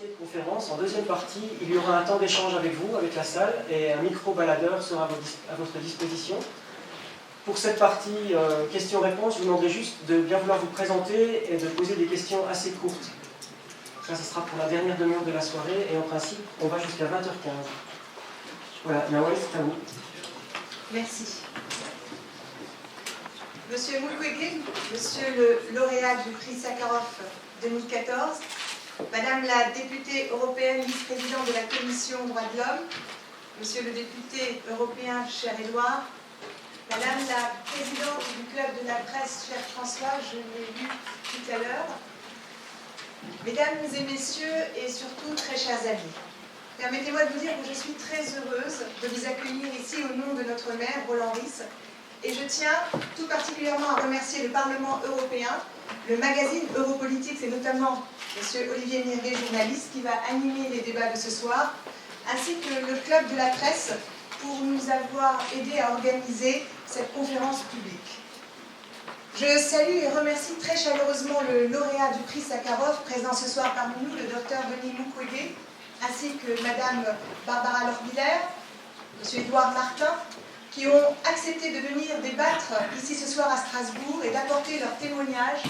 partie de conférence, en deuxième partie, il y aura un temps d'échange avec vous, avec la salle, et un micro-baladeur sera à votre disposition. Pour cette partie questions-réponses, je vous demanderai juste de bien vouloir vous présenter et de poser des questions assez courtes. Ça, ce sera pour la dernière demi-heure de la soirée, et en principe, on va jusqu'à 20h15. Voilà, Nawal, c'est à vous. Merci. Monsieur Mukwege, monsieur le lauréat du prix Sakharov 2014, madame la députée européenne vice-présidente de la Commission droits de l'homme, monsieur le député européen, cher Édouard, madame la présidente du club de la presse, cher François, je l'ai vu tout à l'heure, mesdames et messieurs et surtout très chers amis, permettez-moi de vous dire que je suis très heureuse de vous accueillir ici au nom de notre maire, Roland Ris, et je tiens tout particulièrement à remercier le Parlement européen, le magazine Europolitics et notamment M. Olivier Mirguet, journaliste, qui va animer les débats de ce soir, ainsi que le Club de la presse pour nous avoir aidés à organiser cette conférence publique. Je salue et remercie très chaleureusement le lauréat du prix Sakharov, présent ce soir parmi nous, le Dr Denis Mukwege, ainsi que Mme Barbara Lochbihler, M. Édouard Martin, qui ont accepté de venir débattre ici ce soir à Strasbourg et d'apporter leur témoignage,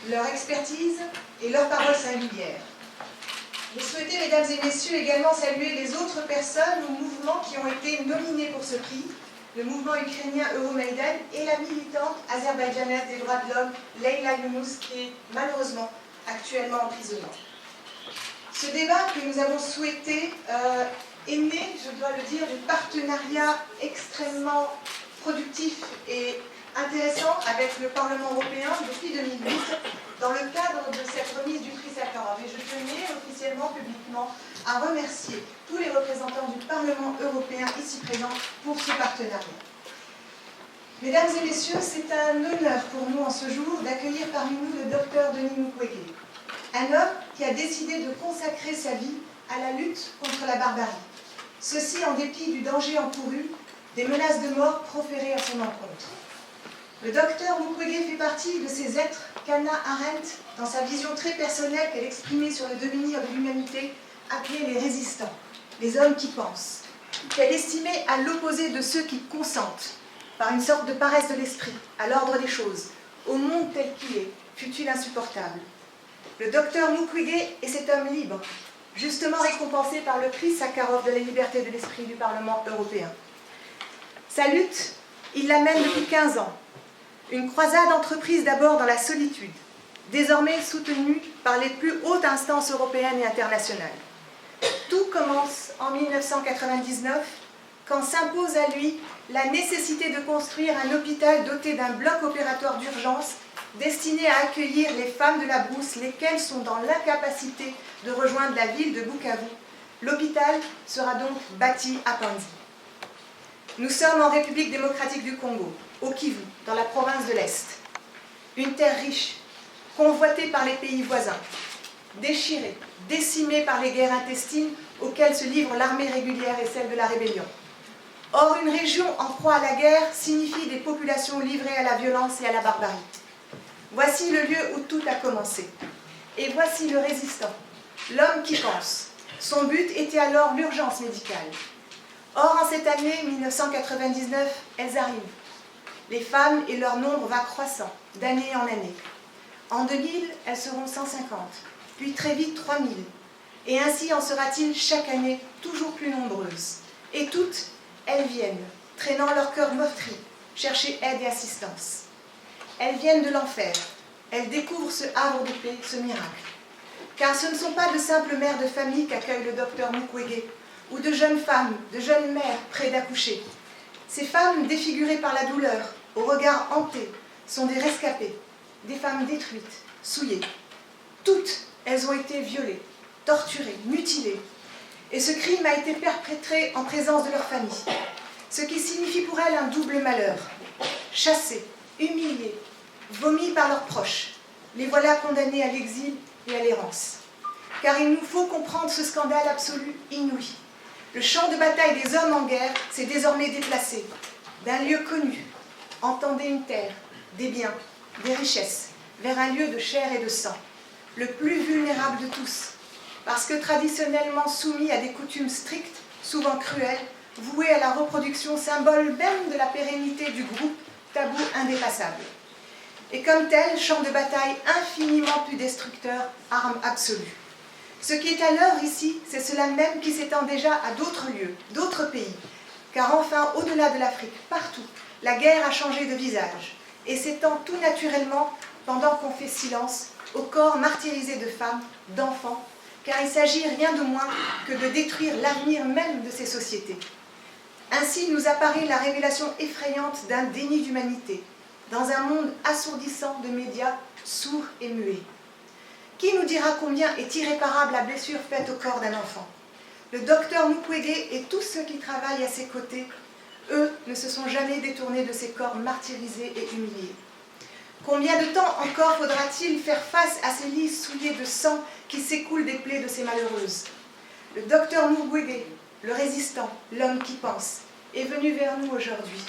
leur expertise et leurs paroles singulières. Je souhaitais, mesdames et messieurs, également saluer les autres personnes ou mouvements qui ont été nominés pour ce prix, le mouvement ukrainien Euromaidan et la militante azerbaïdjanaise des droits de l'homme, Leyla Yunus, qui est malheureusement actuellement emprisonnée. Ce débat que nous avons souhaité est né, je dois le dire, du partenariat extrêmement productif et intéressant avec le Parlement européen depuis 2008 dans le cadre de cette remise du prix Sakharov. Et je tenais officiellement, publiquement, à remercier tous les représentants du Parlement européen ici présents pour ce partenariat. Mesdames et messieurs, c'est un honneur pour nous en ce jour d'accueillir parmi nous le docteur Denis Mukwege, un homme qui a décidé de consacrer sa vie à la lutte contre la barbarie. Ceci en dépit du danger encouru, des menaces de mort proférées à son encontre. Le docteur Mukwege fait partie de ces êtres qu'Hannah Arendt, dans sa vision très personnelle qu'elle exprimait sur le devenir de l'humanité, appelait les résistants, les hommes qui pensent, qu'elle estimait à l'opposé de ceux qui consentent, par une sorte de paresse de l'esprit, à l'ordre des choses, au monde tel qu'il est, fut-il insupportable. Le docteur Mukwege est cet homme libre, justement récompensé par le prix Sakharov de la liberté de l'esprit du Parlement européen. Sa lutte, il la mène depuis 15 ans. Une croisade entreprise d'abord dans la solitude, désormais soutenue par les plus hautes instances européennes et internationales. Tout commence en 1999, quand s'impose à lui la nécessité de construire un hôpital doté d'un bloc opératoire d'urgence destiné à accueillir les femmes de la brousse, lesquelles sont dans l'incapacité de rejoindre la ville de Bukavu. L'hôpital sera donc bâti à Panzi. Nous sommes en République démocratique du Congo, au Kivu, dans la province de l'Est. Une terre riche, convoitée par les pays voisins, déchirée, décimée par les guerres intestines auxquelles se livrent l'armée régulière et celle de la rébellion. Or, une région en proie à la guerre signifie des populations livrées à la violence et à la barbarie. Voici le lieu où tout a commencé. Et voici le résistant, l'homme qui pense. Son but était alors l'urgence médicale. Or, en cette année 1999, elles arrivent. Les femmes et leur nombre va croissant, d'année en année. En 2000, elles seront 150, puis très vite 3000. Et ainsi en sera-t-il chaque année toujours plus nombreuses. Et toutes, elles viennent, traînant leur cœur meurtri, chercher aide et assistance. Elles viennent de l'enfer, elles découvrent ce havre de paix, ce miracle. Car ce ne sont pas de simples mères de famille qu'accueille le docteur Mukwege, ou de jeunes femmes, de jeunes mères près d'accoucher. Ces femmes défigurées par la douleur, au regard hanté, sont des rescapées, des femmes détruites, souillées. Toutes, elles ont été violées, torturées, mutilées. Et ce crime a été perpétré en présence de leur famille, ce qui signifie pour elles un double malheur. Chassées, humiliées, vomies par leurs proches, les voilà condamnées à l'exil et à l'errance. Car il nous faut comprendre ce scandale absolu inouï. Le champ de bataille des hommes en guerre s'est désormais déplacé d'un lieu connu, entendez une terre, des biens, des richesses, vers un lieu de chair et de sang, le plus vulnérable de tous, parce que traditionnellement soumis à des coutumes strictes, souvent cruelles, vouées à la reproduction, symbole même de la pérennité du groupe, tabou indépassable. Et comme tel, champ de bataille infiniment plus destructeur, arme absolue. Ce qui est à l'œuvre ici, c'est cela même qui s'étend déjà à d'autres lieux, d'autres pays. Car enfin, au-delà de l'Afrique, partout, la guerre a changé de visage et s'étend tout naturellement, pendant qu'on fait silence, au corps martyrisé de femmes, d'enfants, car il s'agit rien de moins que de détruire l'avenir même de ces sociétés. Ainsi nous apparaît la révélation effrayante d'un déni d'humanité, dans un monde assourdissant de médias sourds et muets. Qui nous dira combien est irréparable la blessure faite au corps d'un enfant? Le docteur Mukwege et tous ceux qui travaillent à ses côtés, eux, ne se sont jamais détournés de ces corps martyrisés et humiliés. Combien de temps encore faudra-t-il faire face à ces lits souillés de sang qui s'écoulent des plaies de ces malheureuses? Le docteur Mukwege, le résistant, l'homme qui pense, est venu vers nous aujourd'hui.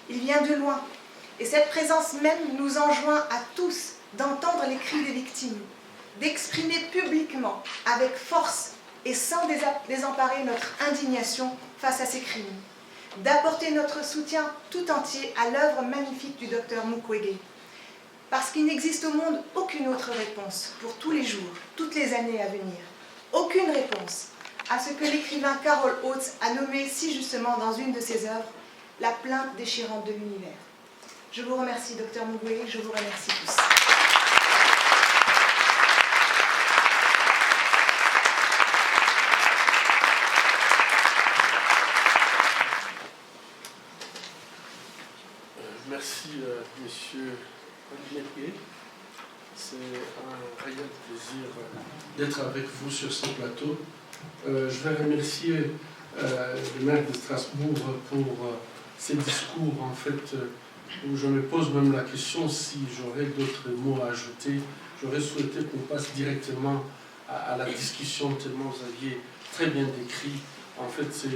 Il vient de loin, et cette présence même nous enjoint à tous d'entendre les cris des victimes, d'exprimer publiquement, avec force et sans désemparer notre indignation face à ces crimes, d'apporter notre soutien tout entier à l'œuvre magnifique du docteur Mukwege. Parce qu'il n'existe au monde aucune autre réponse pour tous les jours, toutes les années à venir. Aucune réponse à ce que l'écrivain Carol Oates a nommé si justement dans une de ses œuvres, la plainte déchirante de l'univers. Je vous remercie, docteur Mukwege, je vous remercie tous. Merci, monsieur Mukwege. C'est un réel plaisir d'être avec vous sur ce plateau. Je vais remercier le maire de Strasbourg pour ces discours, en fait, où je me pose même la question si j'aurais d'autres mots à ajouter. J'aurais souhaité qu'on passe directement à la discussion, tellement vous aviez très bien décrit, en fait, c'est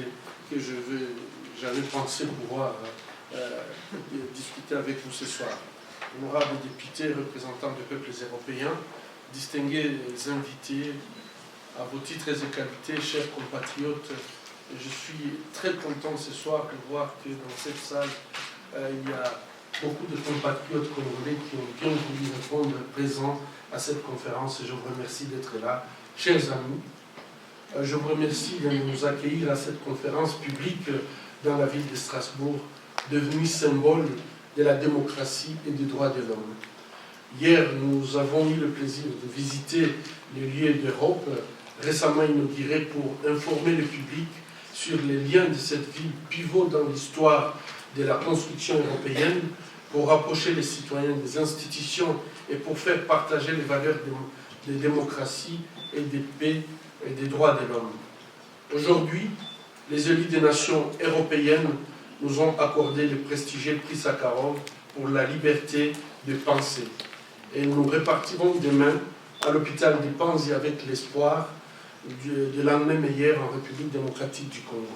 que j'avais pensé pouvoir discuter avec vous ce soir. Honorables députés, représentants des peuples européens, distingués invités, à vos titres et qualités, chers compatriotes, je suis très content ce soir de voir que dans cette salle, il y a beaucoup de compatriotes congolais qui ont bien voulu répondre présents à cette conférence et je vous remercie d'être là. Chers amis, je vous remercie de nous accueillir à cette conférence publique dans la ville de Strasbourg, devenue symbole de la démocratie et des droits de l'homme. Hier, nous avons eu le plaisir de visiter les lieux d'Europe, récemment inaugurés pour informer le public sur les liens de cette ville pivot dans l'histoire de la construction européenne, pour rapprocher les citoyens des institutions et pour faire partager les valeurs de démocratie et de paix et des droits de l'homme. Aujourd'hui, les élus des nations européennes nous ont accordé le prestigieux prix Sakharov pour la liberté de penser. Et nous repartirons demain à l'hôpital de Panzi avec l'espoir de lendemain meilleur en République démocratique du Congo.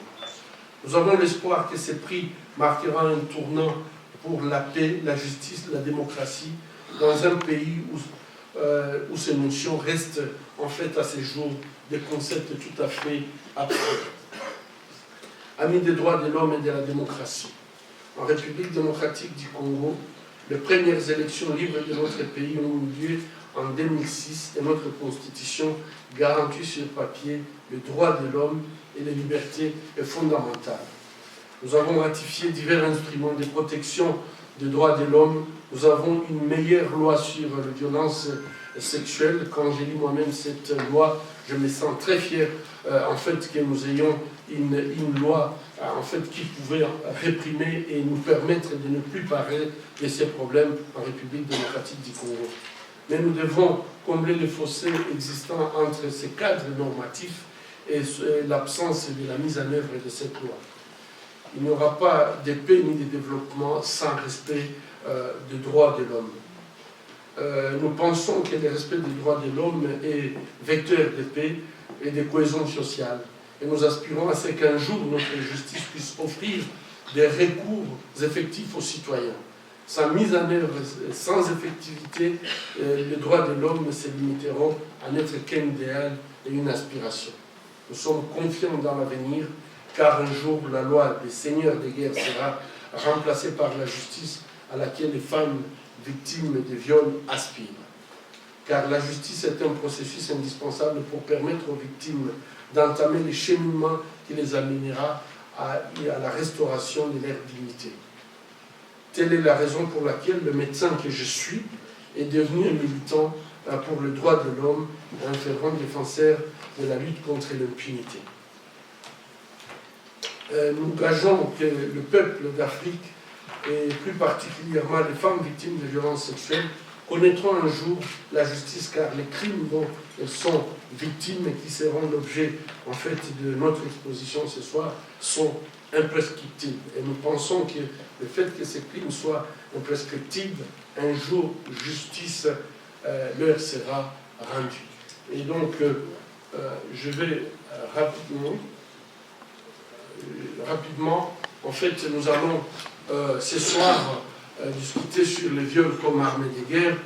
Nous avons l'espoir que ce prix marquera un tournant pour la paix, la justice, la démocratie dans un pays où ces notions restent en fait à ce jour des concepts tout à fait abstraits. Amis des droits de l'homme et de la démocratie, en République démocratique du Congo, les premières élections libres de notre pays ont eu lieu en 2006 et notre constitution garantit sur papier les droits de l'homme et les libertés fondamentales. Nous avons ratifié divers instruments de protection des droits de l'homme. Nous avons une meilleure loi sur les violences sexuelles. Quand j'ai lu moi-même cette loi, je me sens très fier en fait que nous ayons une loi en fait qui pouvait réprimer et nous permettre de ne plus parler de ces problèmes en République démocratique du Congo. Mais nous devons combler les fossés existants entre ces cadres normatifs et l'absence de la mise en œuvre de cette loi. Il n'y aura pas de paix ni de développement sans respect des droits de l'homme. Nous pensons que le respect des droits de l'homme est vecteur de paix et de cohésion sociale. Et nous aspirons à ce qu'un jour notre justice puisse offrir des recours effectifs aux citoyens. Sans mise en œuvre, sans effectivité, les droits de l'homme se limiteront à n'être qu'un idéal et une aspiration. Nous sommes confiants dans l'avenir, car un jour la loi des seigneurs de guerre sera remplacée par la justice à laquelle les femmes victimes de viols aspirent. Car la justice est un processus indispensable pour permettre aux victimes d'entamer le cheminement qui les amènera à la restauration de leur dignité. Telle est la raison pour laquelle le médecin que je suis est devenu un militant pour le droit de l'homme et un fervent défenseur de la lutte contre l'impunité. Nous gageons que le peuple d'Afrique, et plus particulièrement les femmes victimes de violences sexuelles, connaîtront un jour la justice, car les crimes dont elles sont victimes et qui seront l'objet en fait de notre exposition ce soir sont imprescriptibles. Et nous pensons que le fait que ces crimes soient imprescriptibles, un jour justice leur sera rendue. Et donc je vais rapidement, en fait nous allons ce soir discuter sur les viols comme arme de guerre,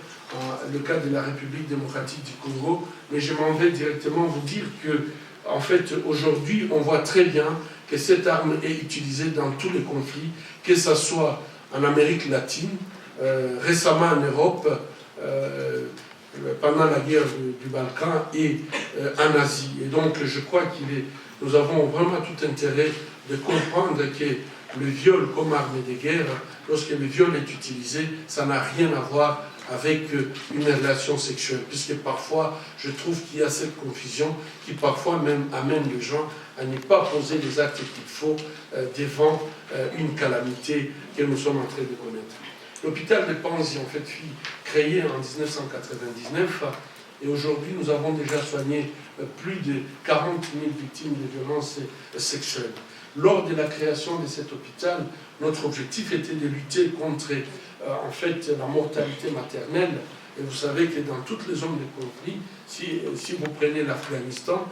le cas de la République démocratique du Congo, mais je m'en vais directement vous dire que, en fait, aujourd'hui, on voit très bien que cette arme est utilisée dans tous les conflits, que ce soit en Amérique latine, récemment en Europe, pendant la guerre du Balkan et en Asie. Et donc, je crois nous avons vraiment tout intérêt de comprendre que le viol comme arme de guerre, lorsque le viol est utilisé, ça n'a rien à voir avec une relation sexuelle, puisque parfois, je trouve qu'il y a cette confusion qui parfois même amène les gens à ne pas poser les actes qu'il faut devant une calamité que nous sommes en train de connaître. L'hôpital de Panzi, en fait, fut créé en 1999, et aujourd'hui, nous avons déjà soigné plus de 40 000 victimes de violences sexuelles. Lors de la création de cet hôpital, notre objectif était de lutter contre en fait, la mortalité maternelle. Et vous savez que dans toutes les zones de conflit, si vous prenez l'Afghanistan,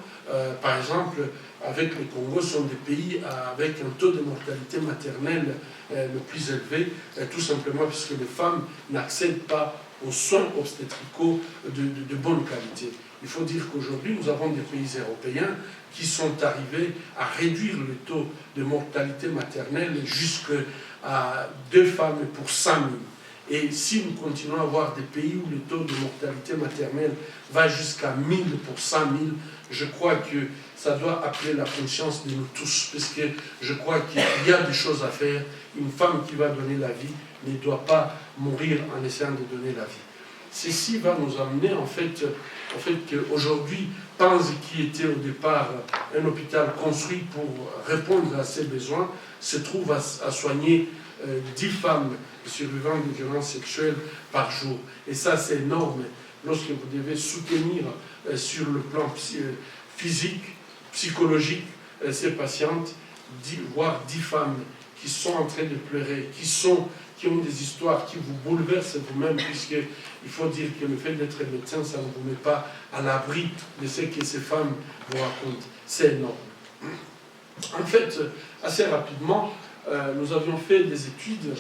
par exemple, avec le Congo, sont des pays avec un taux de mortalité maternelle le plus élevé, tout simplement parce que les femmes n'accèdent pas aux soins obstétricaux de bonne qualité. Il faut dire qu'aujourd'hui, nous avons des pays européens qui sont arrivés à réduire le taux de mortalité maternelle jusqu'à 2 femmes pour 100 000. Et si nous continuons à avoir des pays où le taux de mortalité maternelle va jusqu'à 1000 pour 100 000, je crois que ça doit appeler la conscience de nous tous, parce que je crois qu'il y a des choses à faire. Une femme qui va donner la vie ne doit pas mourir en essayant de donner la vie. Ceci va nous amener en fait qu'aujourd'hui, Panzi, qui était au départ un hôpital construit pour répondre à ses besoins, se trouve à soigner 10 femmes survivantes de violences sexuelles par jour. Et ça, c'est énorme lorsque vous devez soutenir sur le plan physique, psychologique, ces patientes, voire 10 femmes qui sont en train de pleurer, qui ont des histoires qui vous bouleversent vous-même, puisqu'il faut dire que le fait d'être médecin, ça ne vous met pas à l'abri de ce que ces femmes vous racontent. C'est énorme. En fait, assez rapidement, nous avions fait des études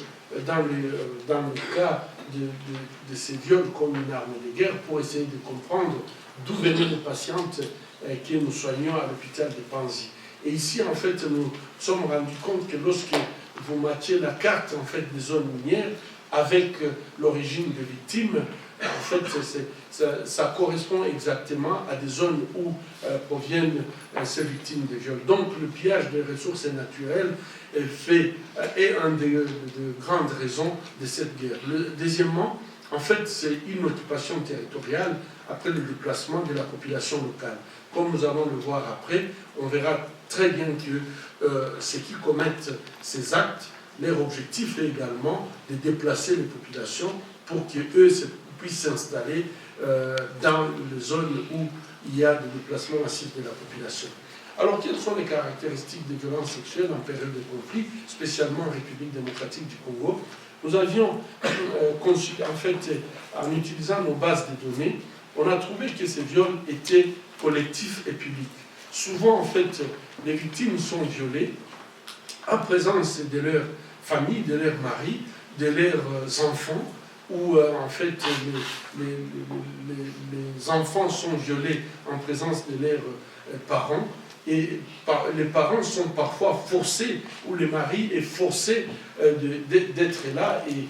dans le cas de ces viols comme une arme de guerre pour essayer de comprendre d'où venaient les patientes que nous soignions à l'hôpital de Panzi. Et ici, en fait, nous sommes rendus compte que lorsque vous matchez la carte en fait, des zones minières avec l'origine des victimes, en fait, ça correspond exactement à des zones où proviennent ces victimes de viols. Donc, le pillage des ressources naturelles est une des grandes raisons de cette guerre. Deuxièmement, en fait, c'est une occupation territoriale après le déplacement de la population locale. Comme nous allons le voir après, on verra très bien que ceux qui commettent ces actes, leur objectif est également de déplacer les populations pour qu'eux puissent s'installer dans les zones où il y a des déplacements massifs de la population. Alors, quelles sont les caractéristiques des violences sexuelles en période de conflit, spécialement en République démocratique du Congo? Nous avions conçu, en fait, en utilisant nos bases de données, on a trouvé que ces viols étaient collectifs et publics. Souvent, en fait, les victimes sont violées en présence de leur famille, de leurs maris, de leurs enfants, où en fait les enfants sont violés en présence de leurs parents, et les parents sont parfois forcés, ou le mari est forcé d'être là, et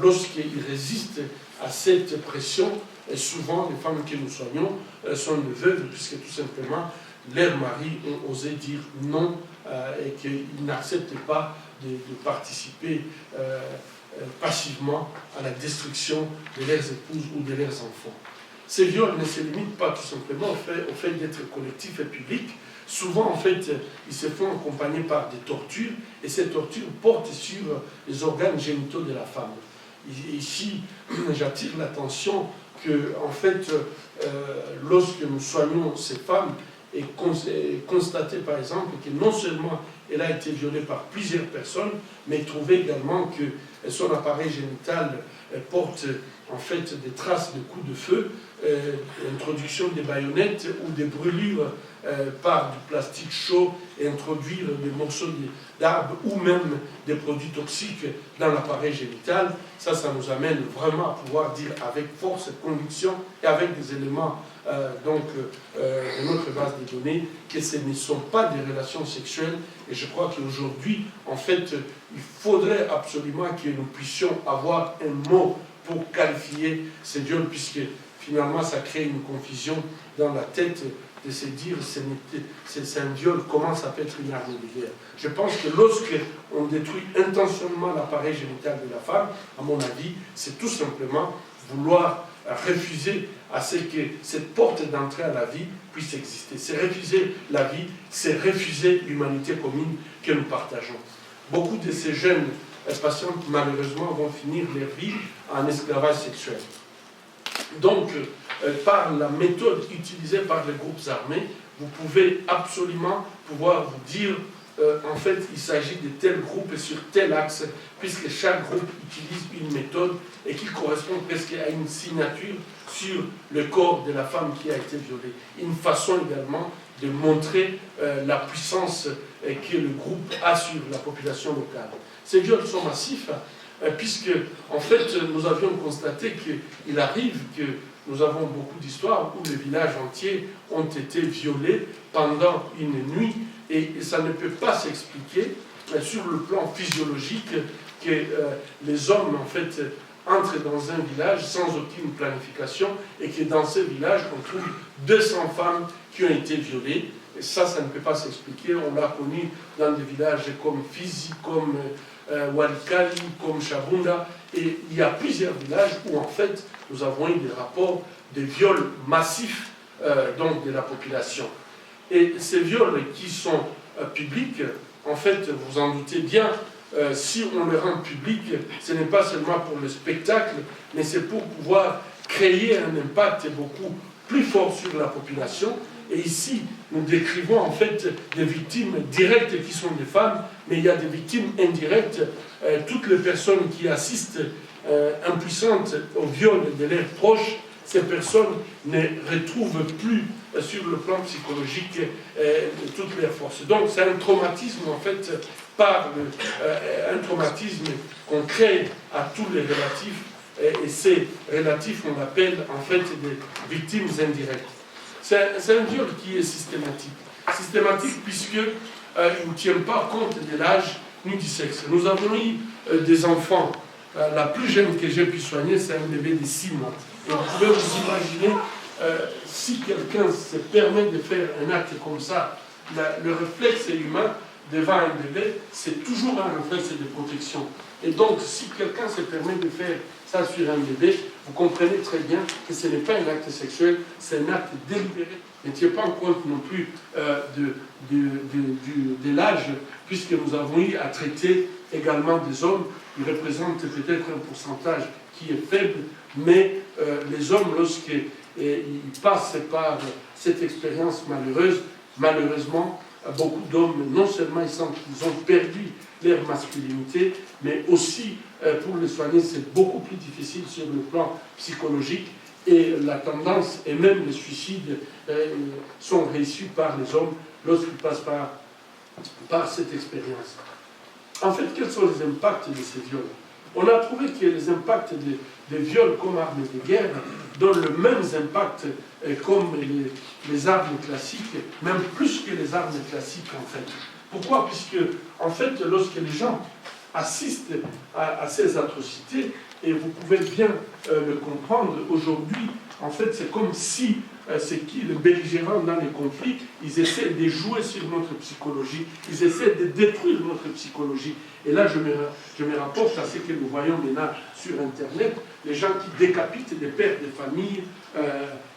lorsqu'il résiste à cette pression, et souvent les femmes que nous soignons sont des veuves, puisque tout simplement leurs maris ont osé dire non et qu'ils n'acceptent pas de participer passivement à la destruction de leurs épouses ou de leurs enfants. Ces viols ne se limitent pas tout simplement au fait d'être collectifs et publics. Souvent, en fait, ils se font accompagner par des tortures, et ces tortures portent sur les organes génitaux de la femme. Ici, j'attire l'attention que, en fait, lorsque nous soignons ces femmes, et constater par exemple que non seulement elle a été violée par plusieurs personnes, mais trouver également que son appareil génital porte en fait des traces de coups de feu, introduction des baïonnettes ou des brûlures par du plastique chaud et introduire des morceaux d'arbre ou même des produits toxiques dans l'appareil génital. Ça nous amène vraiment à pouvoir dire avec force et conviction et avec des éléments de notre base de données que ce ne sont pas des relations sexuelles. Et je crois qu'aujourd'hui, en fait, il faudrait absolument que nous puissions avoir un mot pour qualifier ces viols, puisque finalement ça crée une confusion dans la tête de se dire c'est un viol, comment ça peut être une arme de guerre. Je pense que lorsqu'on détruit intentionnellement l'appareil génital de la femme, à mon avis, c'est tout simplement vouloir refuser à ce que cette porte d'entrée à la vie puisse exister. C'est refuser la vie, c'est refuser l'humanité commune que nous partageons. Beaucoup de ces jeunes patientes, malheureusement, vont finir leur vie en esclavage sexuel. Donc, par la méthode utilisée par les groupes armés, vous pouvez absolument pouvoir vous dire en fait, il s'agit de tel groupe et sur tel axe, puisque chaque groupe utilise une méthode et qui correspond presque à une signature sur le corps de la femme qui a été violée. Une façon également de montrer la puissance que le groupe a sur la population locale. Ces viols sont massifs, puisque, en fait, nous avions constaté qu'il arrive que nous avons beaucoup d'histoires où les villages entiers ont été violés pendant une nuit, et ça ne peut pas s'expliquer sur le plan physiologique que les hommes, en fait, entrent dans un village sans aucune planification et que dans ce village, on trouve 200 femmes qui ont été violées. Et ça ne peut pas s'expliquer. On l'a connu dans des villages comme Fizi, comme Walikali, comme Chabunda. Et il y a plusieurs villages où, en fait, nous avons eu des rapports de viols massifs donc de la population. Et ces viols qui sont publics, en fait, vous en doutez bien, si on les rend publics, ce n'est pas seulement pour le spectacle, mais c'est pour pouvoir créer un impact beaucoup plus fort sur la population. Et ici, nous décrivons en fait des victimes directes qui sont des femmes, mais il y a des victimes indirectes, toutes les personnes qui assistent impuissantes au viol de leurs proches. Ces personnes ne retrouvent plus sur le plan psychologique toutes leurs forces. Donc c'est un traumatisme en fait, un traumatisme qu'on crée à tous les relatifs, et ces relatifs on appelle en fait des victimes indirectes. C'est un viol qui est systématique. Systématique puisqu'il ne tient pas compte de l'âge ni du sexe. Nous avons eu des enfants. La plus jeune que j'ai pu soigner, c'est un bébé de 6 mois. Et vous pouvez vous imaginer, si quelqu'un se permet de faire un acte comme ça, le réflexe humain devant un bébé, c'est toujours un réflexe de protection. Et donc, si quelqu'un se permet de faire ça sur un bébé, vous comprenez très bien que ce n'est pas un acte sexuel, c'est un acte délibéré. Ne tient pas en compte non plus de l'âge, puisque nous avons eu à traiter également des hommes. Ils représentent peut-être un pourcentage qui est faible, mais les hommes, lorsqu'ils passent par cette expérience malheureuse, malheureusement, beaucoup d'hommes, non seulement ils sentent qu'ils ont perdu leur masculinité, mais aussi pour les soigner, c'est beaucoup plus difficile sur le plan psychologique. Et la tendance, et même les suicides, sont réussis par les hommes lorsqu'ils passent par cette expérience. En fait, quels sont les impacts de ces viols? On a trouvé que les impacts des viols comme armes de guerre donnent le même impact comme les armes classiques, même plus que les armes classiques en fait. Pourquoi? Puisque, en fait, lorsque les gens assistent à ces atrocités, et vous pouvez bien le comprendre, aujourd'hui, en fait, c'est comme si les belligérants dans les conflits, ils essaient de jouer sur notre psychologie, ils essaient de détruire notre psychologie. Et là, je me rapporte à ce que nous voyons maintenant sur Internet, les gens qui décapitent des pères de famille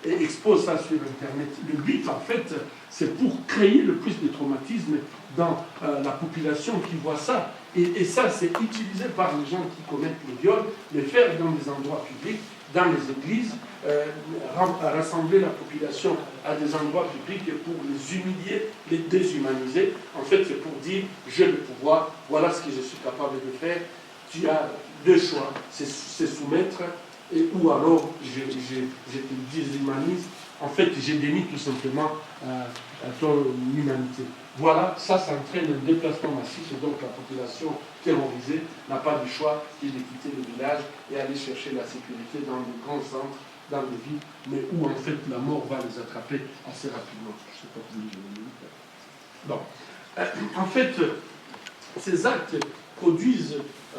et exposent ça sur Internet. Le but, en fait, c'est pour créer le plus de traumatisme dans la population qui voit ça. Et ça, c'est utilisé par les gens qui commettent le viol, les faire dans des endroits publics, dans les églises, rassembler la population à des endroits publics pour les humilier, les déshumaniser. En fait, c'est pour dire, j'ai le pouvoir, voilà ce que je suis capable de faire. Tu as deux choix, c'est soumettre, ou alors je te déshumanise. En fait, je dénie tout simplement ton humanité. Voilà, ça entraîne un déplacement massif, et donc la population terrorisée n'a pas le choix que de quitter le village et aller chercher la sécurité dans les grands centres, dans les villes, mais où en fait la mort va les attraper assez rapidement. Je ne sais pas comment je vais dire. Bon. En fait, ces actes produisent,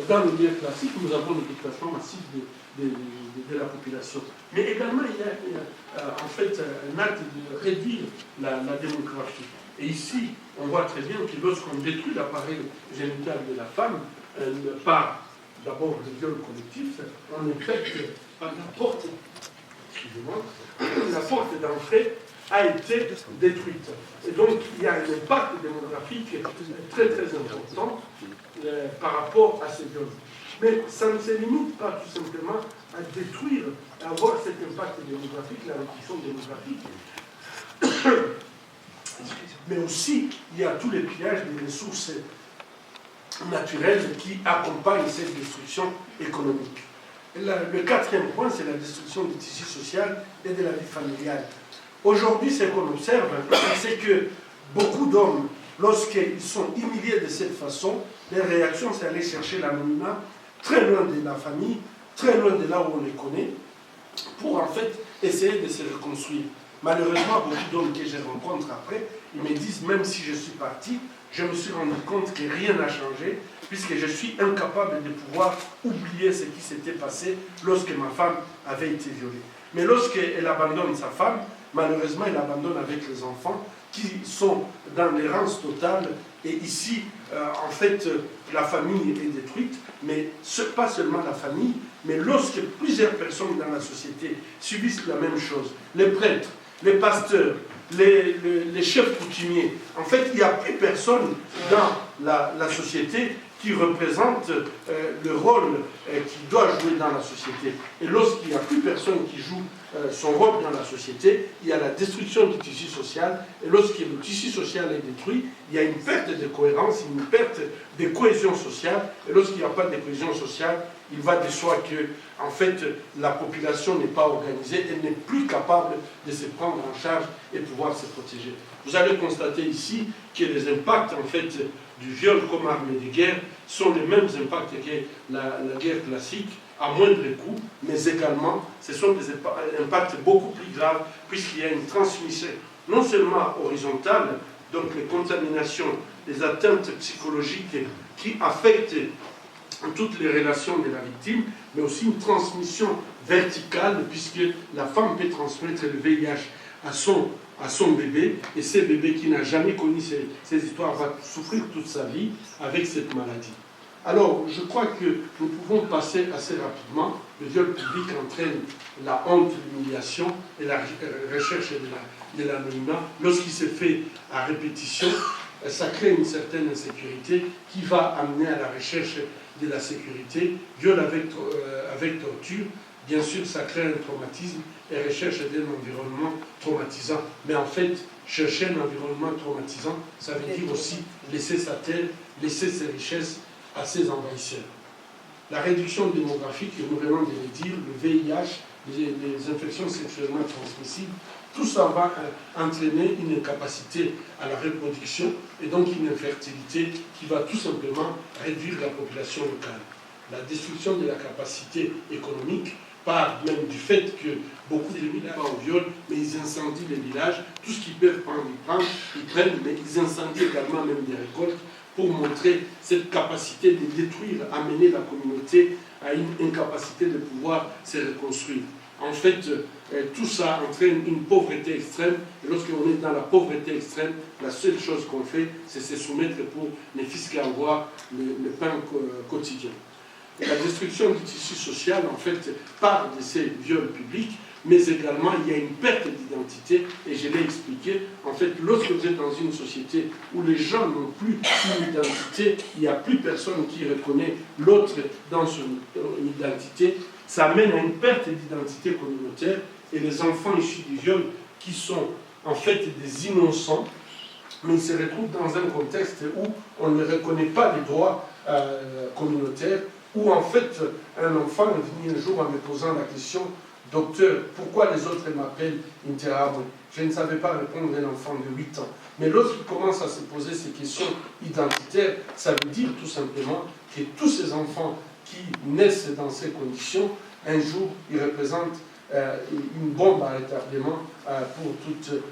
dans le milieu classique, nous avons le déplacement massif de la population. Mais également, il y a en fait un acte de réduire la démographie. Et ici, on voit très bien que lorsqu'on détruit l'appareil génital de la femme, par d'abord le viol collectif, on infecte par la porte, excusez-moi, la porte d'entrée a été détruite. Et donc, il y a un impact démographique très très important par rapport à ces viols. Mais ça ne se limite pas tout simplement à détruire, à avoir cet impact démographique, la réduction démographique. Mais aussi, il y a tous les pillages des ressources naturelles qui accompagnent cette destruction économique. Et le quatrième point, c'est la destruction du tissu social et de la vie familiale. Aujourd'hui, ce qu'on observe, c'est que beaucoup d'hommes, lorsqu'ils sont humiliés de cette façon, les réactions, c'est aller chercher l'anonymat très loin de la famille, très loin de là où on les connaît, pour en fait essayer de se reconstruire. Malheureusement, beaucoup d'hommes que je rencontre après, ils me disent, même si je suis parti, je me suis rendu compte que rien n'a changé, puisque je suis incapable de pouvoir oublier ce qui s'était passé lorsque ma femme avait été violée. Mais lorsqu'elle abandonne sa femme, malheureusement, elle abandonne avec les enfants qui sont dans l'errance totale. Et ici, en fait, la famille est détruite, mais pas seulement la famille, mais lorsque plusieurs personnes dans la société subissent la même chose, les prêtres, les pasteurs, les chefs coutumiers, en fait, il n'y a plus personne dans la société qui représente le rôle qu'il doit jouer dans la société. Et lorsqu'il n'y a plus personne qui joue son rôle dans la société, il y a la destruction du tissu social. Et lorsque le tissu social est détruit, il y a une perte de cohérence, une perte de cohésion sociale. Et lorsqu'il n'y a pas de cohésion sociale, il va de soi que, en fait, la population n'est pas organisée, elle n'est plus capable de se prendre en charge et pouvoir se protéger. Vous allez constater ici que les impacts, en fait, du viol comme arme de guerre sont les mêmes impacts que la guerre classique, à moindre coût, mais également, ce sont des impacts beaucoup plus graves, puisqu'il y a une transmission non seulement horizontale, donc les contaminations, les atteintes psychologiques qui affectent toutes les relations de la victime, mais aussi une transmission verticale, puisque la femme peut transmettre le VIH à son bébé, et ce bébé qui n'a jamais connu ces histoires va souffrir toute sa vie avec cette maladie. Alors, je crois que nous pouvons passer assez rapidement. Le viol public entraîne la honte, l'humiliation et la recherche de l'anonymat. Lorsqu'il se fait à répétition, ça crée une certaine insécurité qui va amener à la recherche de la sécurité. Viol avec torture, bien sûr, ça crée un traumatisme et recherche d'un environnement traumatisant. Mais en fait, chercher un environnement traumatisant, ça veut dire aussi laisser sa terre, laisser ses richesses à ses envahisseurs. La réduction démographique, nous venons de le dire, le VIH, les infections sexuellement transmissibles, tout ça va entraîner une incapacité à la reproduction et donc une infertilité qui va tout simplement réduire la population locale. la destruction de la capacité économique part même du fait que beaucoup de villages vont au viol, mais ils incendient les villages, tout ce qu'ils peuvent prendre, ils prennent, mais ils incendient également même des récoltes pour montrer cette capacité de détruire, amener la communauté à une incapacité de pouvoir se reconstruire. En fait, tout ça entraîne une pauvreté extrême, et lorsqu'on est dans la pauvreté extrême, la seule chose qu'on fait, c'est se soumettre pour ne fût-ce qu'avoir le pain quotidien. La destruction du tissu social, en fait, part de ces viols publics, mais également il y a une perte d'identité, et je l'ai expliqué. En fait, lorsque vous êtes dans une société où les gens n'ont plus une identité, il n'y a plus personne qui reconnaît l'autre dans son identité, ça amène à une perte d'identité communautaire, et les enfants issus du viol, qui sont en fait des innocents, mais ils se retrouvent dans un contexte où on ne reconnaît pas les droits communautaires, où en fait un enfant est venu un jour en me posant la question: docteur, pourquoi les autres m'appellent Interable? Je ne savais pas répondre à un enfant de 8 ans. Mais lorsqu'il commence à se poser ces questions identitaires, ça veut dire tout simplement que tous ces enfants qui naissent dans ces conditions, un jour, ils représentent une bombe à retardement pour toute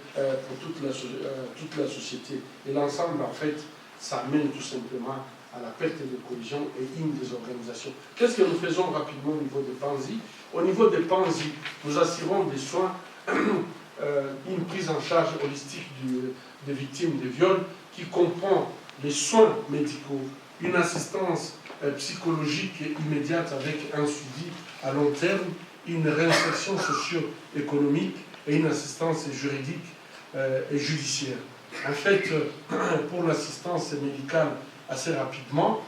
la société. Et l'ensemble, en fait, ça mène tout simplement à la perte de cohésion et une désorganisation. Qu'est-ce que nous faisons rapidement au niveau des Panzi? Au niveau des Panzi, nous assurons des soins, une prise en charge holistique des victimes de viols qui comprend les soins médicaux, une assistance psychologique immédiate avec un suivi à long terme, une réinsertion socio-économique et une assistance juridique et judiciaire. En fait, pour l'assistance médicale, assez rapidement,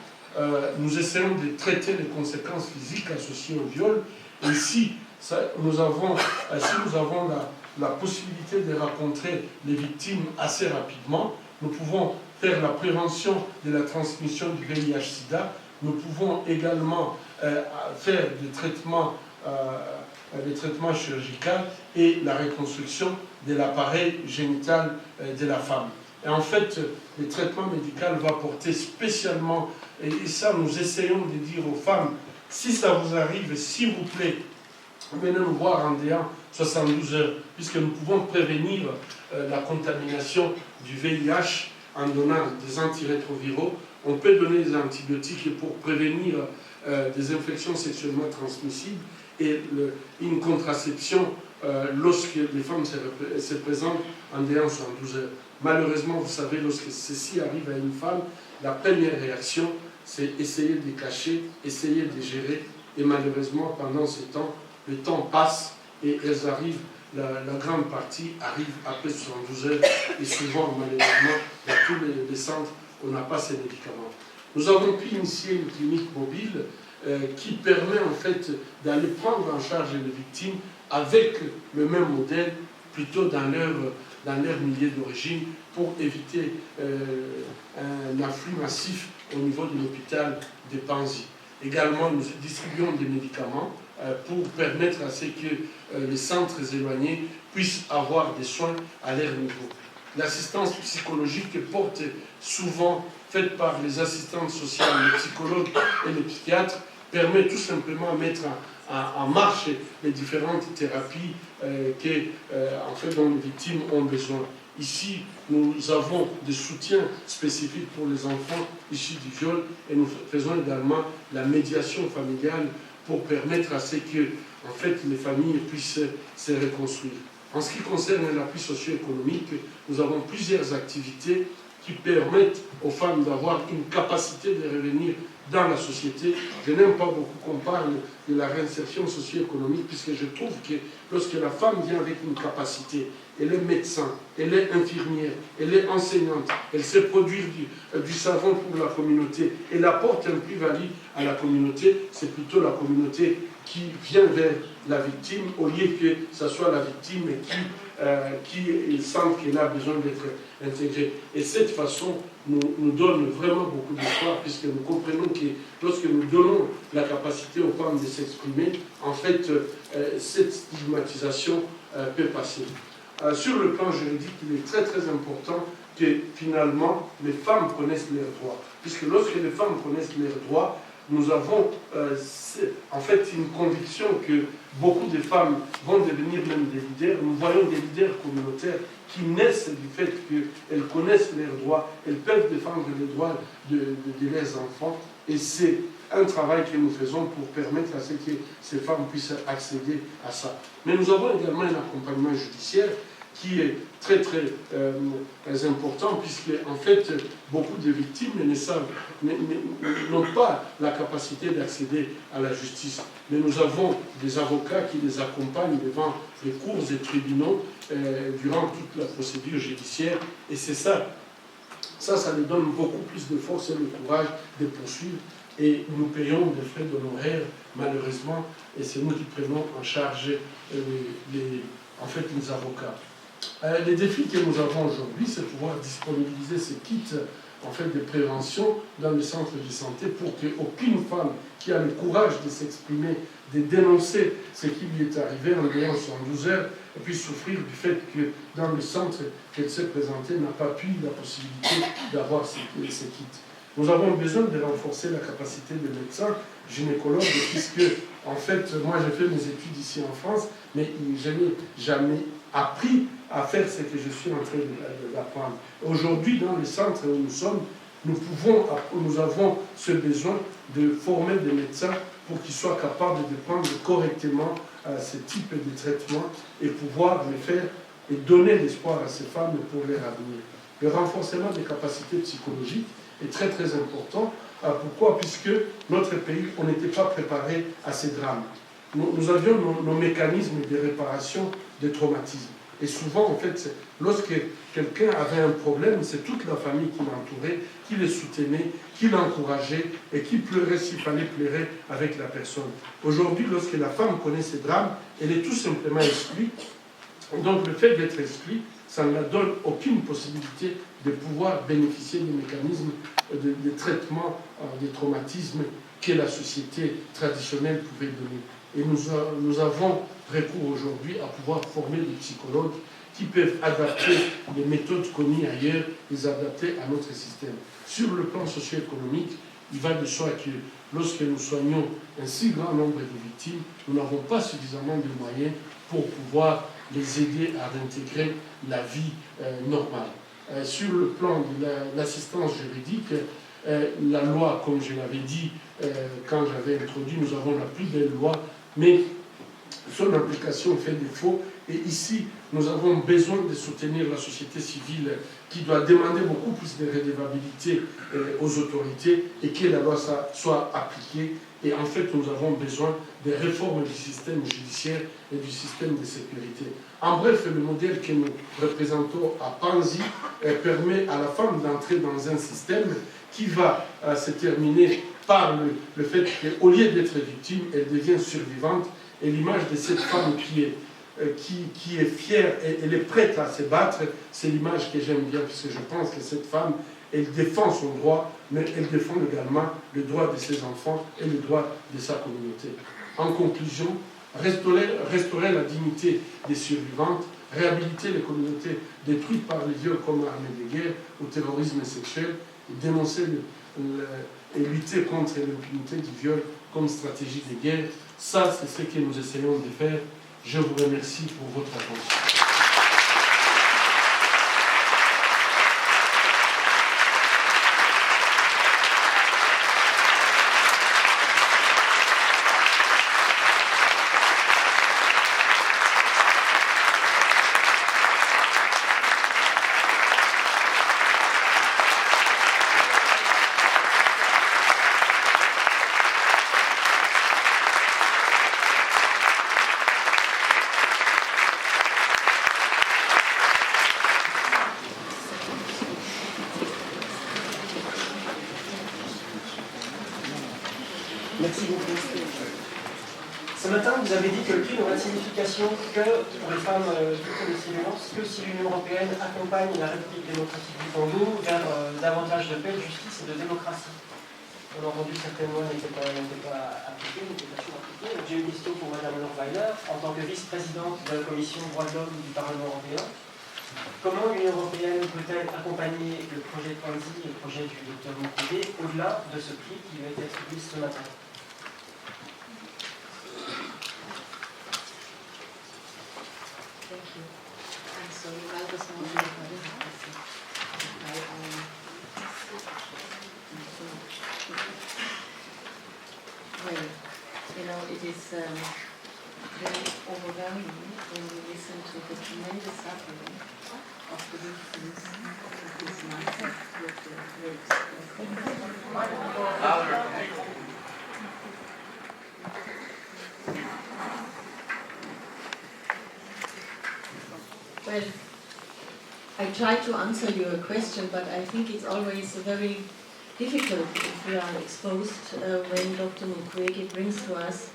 nous essayons de traiter les conséquences physiques associées au viol. Et si nous avons la possibilité de rencontrer les victimes assez rapidement, nous pouvons faire la prévention de la transmission du VIH-Sida. Nous pouvons également faire des traitements chirurgicaux et la reconstruction de l'appareil génital de la femme. Et en fait, le traitement médical va porter spécialement, et ça nous essayons de dire aux femmes, si ça vous arrive, s'il vous plaît, venez nous voir en déant 72 heures, puisque nous pouvons prévenir la contamination du VIH en donnant des antirétroviraux. On peut donner des antibiotiques pour prévenir des infections sexuellement transmissibles et une contraception lorsque les femmes se présentent en déant 72 heures. Malheureusement, vous savez, lorsque ceci arrive à une femme, la première réaction, c'est essayer de cacher, essayer de gérer. Et malheureusement, pendant ce temps, le temps passe et elles arrivent, la grande partie arrive après 72 heures. Et souvent, malheureusement, dans tous les centres, on n'a pas ces médicaments. Nous avons pu initier une clinique mobile qui permet en fait d'aller prendre en charge les victimes avec le même modèle, plutôt dans leur milieu d'origine, pour éviter un afflux massif au niveau de l'hôpital de Panzi. Également, nous distribuons des médicaments pour permettre à ce que les centres éloignés puissent avoir des soins à leur niveau. L'assistance psychologique porte souvent faite par les assistantes sociales, les psychologues et les psychiatres, permet tout simplement de mettre en marche les différentes thérapies en fait, dont les victimes ont besoin. Ici, nous avons des soutiens spécifiques pour les enfants issus du viol et nous faisons également la médiation familiale pour permettre à ce que en fait, les familles puissent se reconstruire. En ce qui concerne l'appui socio-économique, nous avons plusieurs activités qui permettent aux femmes d'avoir une capacité de revenir dans la société. Je n'aime pas beaucoup qu'on parle de la réinsertion socio-économique, puisque je trouve que lorsque la femme vient avec une capacité, elle est médecin, elle est infirmière, elle est enseignante, elle sait produire du savon pour la communauté, elle apporte un plus-value à la communauté, c'est plutôt la communauté qui vient vers la victime, au lieu que ce soit la victime qui sent qu'elle a besoin d'être intégrée. Et cette façon nous donne vraiment beaucoup d'espoir, puisque nous comprenons que lorsque nous donnons la capacité aux femmes de s'exprimer, en fait, cette stigmatisation peut passer. Sur le plan juridique, il est très très important que finalement les femmes connaissent leurs droits, puisque lorsque les femmes connaissent leurs droits, nous avons en fait une conviction que beaucoup de femmes vont devenir même des leaders. Nous voyons des leaders communautaires qui naissent du fait qu'elles connaissent leurs droits, elles peuvent défendre les droits de leurs enfants. Et c'est un travail que nous faisons pour permettre à ce que ces femmes puissent accéder à ça. Mais nous avons également un accompagnement judiciaire qui est très très important, puisque en fait beaucoup de victimes n'ont pas la capacité d'accéder à la justice. Mais nous avons des avocats qui les accompagnent devant les cours et tribunaux durant toute la procédure judiciaire, et c'est ça leur donne beaucoup plus de force et de courage de poursuivre. Et nous payons des frais d'honoraires, malheureusement, et c'est nous qui prenons en charge les avocats. Les défis que nous avons aujourd'hui, c'est pouvoir disponibiliser ces kits de prévention dans les centres de santé pour qu'aucune femme qui a le courage de s'exprimer, de dénoncer ce qui lui est arrivé en dehors de 112 heures, puisse souffrir du fait que dans le centre qu'elle s'est présentée n'a pas pu la possibilité d'avoir ces kits. Nous avons besoin de renforcer la capacité des médecins gynécologues, puisque, en fait, moi j'ai fait mes études ici en France, mais je n'ai jamais appris à faire ce que je suis en train d'apprendre. Aujourd'hui, dans les centres où nous sommes, nous avons ce besoin de former des médecins pour qu'ils soient capables de prendre correctement ce type de traitement et pouvoir les faire et donner l'espoir à ces femmes pour leur avenir. Le renforcement des capacités psychologiques est très très important. Pourquoi? Puisque notre pays, on n'était pas préparé à ces drames. Nous avions nos mécanismes de réparation des traumatismes. Et souvent, en fait, lorsque quelqu'un avait un problème, c'est toute la famille qui l'entourait, qui le soutenait, qui l'encourageait et qui pleurait s'il fallait pleurer avec la personne. Aujourd'hui, lorsque la femme connaît ces drames, elle est tout simplement exclue. Donc le fait d'être exclue, ça ne leur donne aucune possibilité de pouvoir bénéficier des mécanismes de traitement des traumatismes que la société traditionnelle pouvait donner. Et nous avons recours aujourd'hui à pouvoir former des psychologues qui peuvent adapter les méthodes connues ailleurs, les adapter à notre système. Sur le plan socio-économique, il va de soi que lorsque nous soignons un si grand nombre de victimes, nous n'avons pas suffisamment de moyens pour pouvoir les aider à réintégrer la vie normale. Sur le plan de l'assistance juridique, la loi, comme je l'avais dit quand j'avais introduit, nous avons la plus belle loi, mais son application fait défaut. Et ici, nous avons besoin de soutenir la société civile qui doit demander beaucoup plus de redevabilité aux autorités et que la loi soit appliquée. Et en fait, nous avons besoin des réformes du système judiciaire et du système de sécurité. En bref, le modèle que nous représentons à Panzi permet à la femme d'entrer dans un système qui va se terminer par le fait qu'au lieu d'être victime, elle devient survivante. Et l'image de cette femme qui est fière et elle est prête à se battre, c'est l'image que j'aime bien, puisque je pense que cette femme, elle défend son droit, mais elle défend également le droit de ses enfants et le droit de sa communauté. En conclusion, restaurer la dignité des survivantes, réhabiliter les communautés détruites par les viols comme armes de guerre ou terrorisme sexuel, et dénoncer et lutter contre l'impunité du viol comme stratégie de guerre. Ça, c'est ce que nous essayons de faire. Je vous remercie pour votre attention. Merci beaucoup. Ce matin, vous avez dit que le prix n'aurait de signification que pour les femmes victimes de ces violences, que si l'Union européenne accompagne la République démocratique du Congo vers davantage de paix, de justice et de démocratie. On a entendu que certaines lois n'étaient pas appliquées, n'étaient pas toujours appliquées. J'ai une question pour Mme Lohrweiler, en tant que vice-présidente de la Commission droits de l'homme du Parlement européen. Comment l'Union européenne peut-elle accompagner le projet Panzi et le projet du Dr Mukwege au-delà de ce prix qui va être publié ce matin? Thank you. I'm sorry, I was not well, you know, it is very overwhelming when we listen to the tremendous suffering of the victims of these massive rapes. Well, I try to answer your question, but I think it's always very difficult if we are exposed when Dr. Mukwege brings to us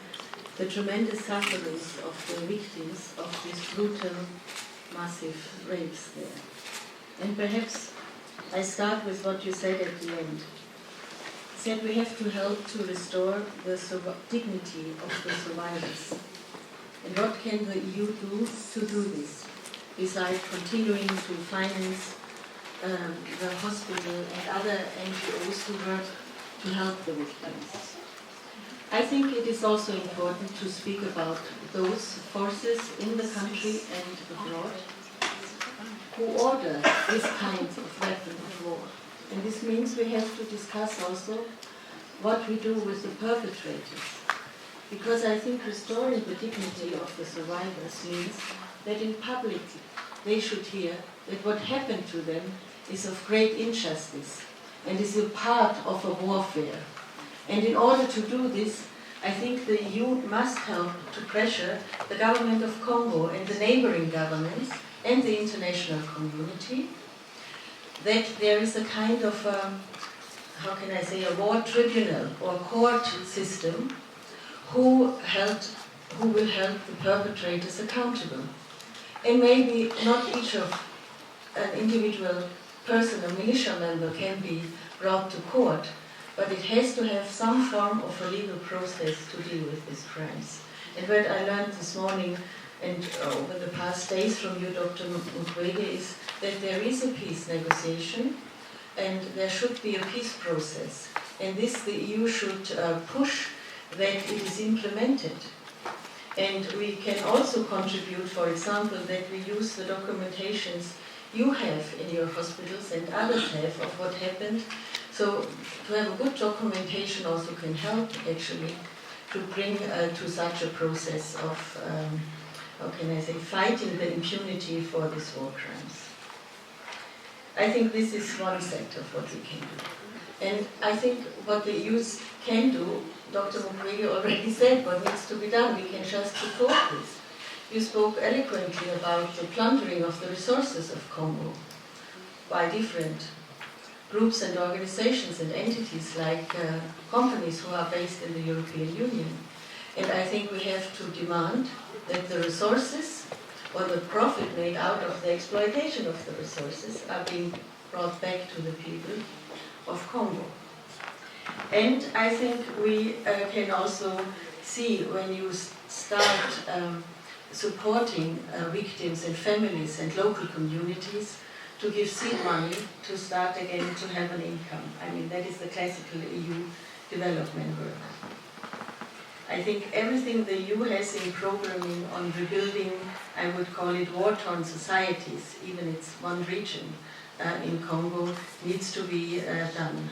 the tremendous sufferings of the victims of these brutal, massive rapes there. And perhaps I start with what you said at the end. You said we have to help to restore the dignity of the survivors. And what can the EU do to do this, besides continuing to finance the hospital and other NGOs who work to help the victims? I think it is also important to speak about those forces in the country and abroad who order this kind of weapon of war. And this means we have to discuss also what we do with the perpetrators. Because I think restoring the dignity of the survivors means that in public they should hear that what happened to them is of great injustice and is a part of a warfare. And in order to do this, I think the EU must help to pressure the government of Congo and the neighboring governments and the international community that there is a kind of, how can I say, a war tribunal or court system who will help the perpetrators accountable. And maybe not each of an individual person, a militia member, can be brought to court, but it has to have some form of a legal process to deal with these crimes. And what I learned this morning and over the past days from you, Dr. Mukwege, is that there is a peace negotiation and there should be a peace process. And this the EU should push that it is implemented. And we can also contribute, for example, that we use the documentations you have in your hospitals and others have of what happened. So to have a good documentation also can help actually to bring to such a process of, how can I say, fighting the impunity for these war crimes. I think this is one set of what we can do. And I think what the youth can do, Dr. Mukwege already said what needs to be done. We can just support this. You spoke eloquently about the plundering of the resources of Congo by different groups and organizations and entities like companies who are based in the European Union. And I think we have to demand that the resources or the profit made out of the exploitation of the resources are being brought back to the people of Congo. And I think we can also see when you start supporting victims and families and local communities to give seed money to start again to have an income. I mean, that is the classical EU development work. I think everything the EU has in programming on rebuilding, I would call it war-torn societies, even it's one region in Congo, needs to be done.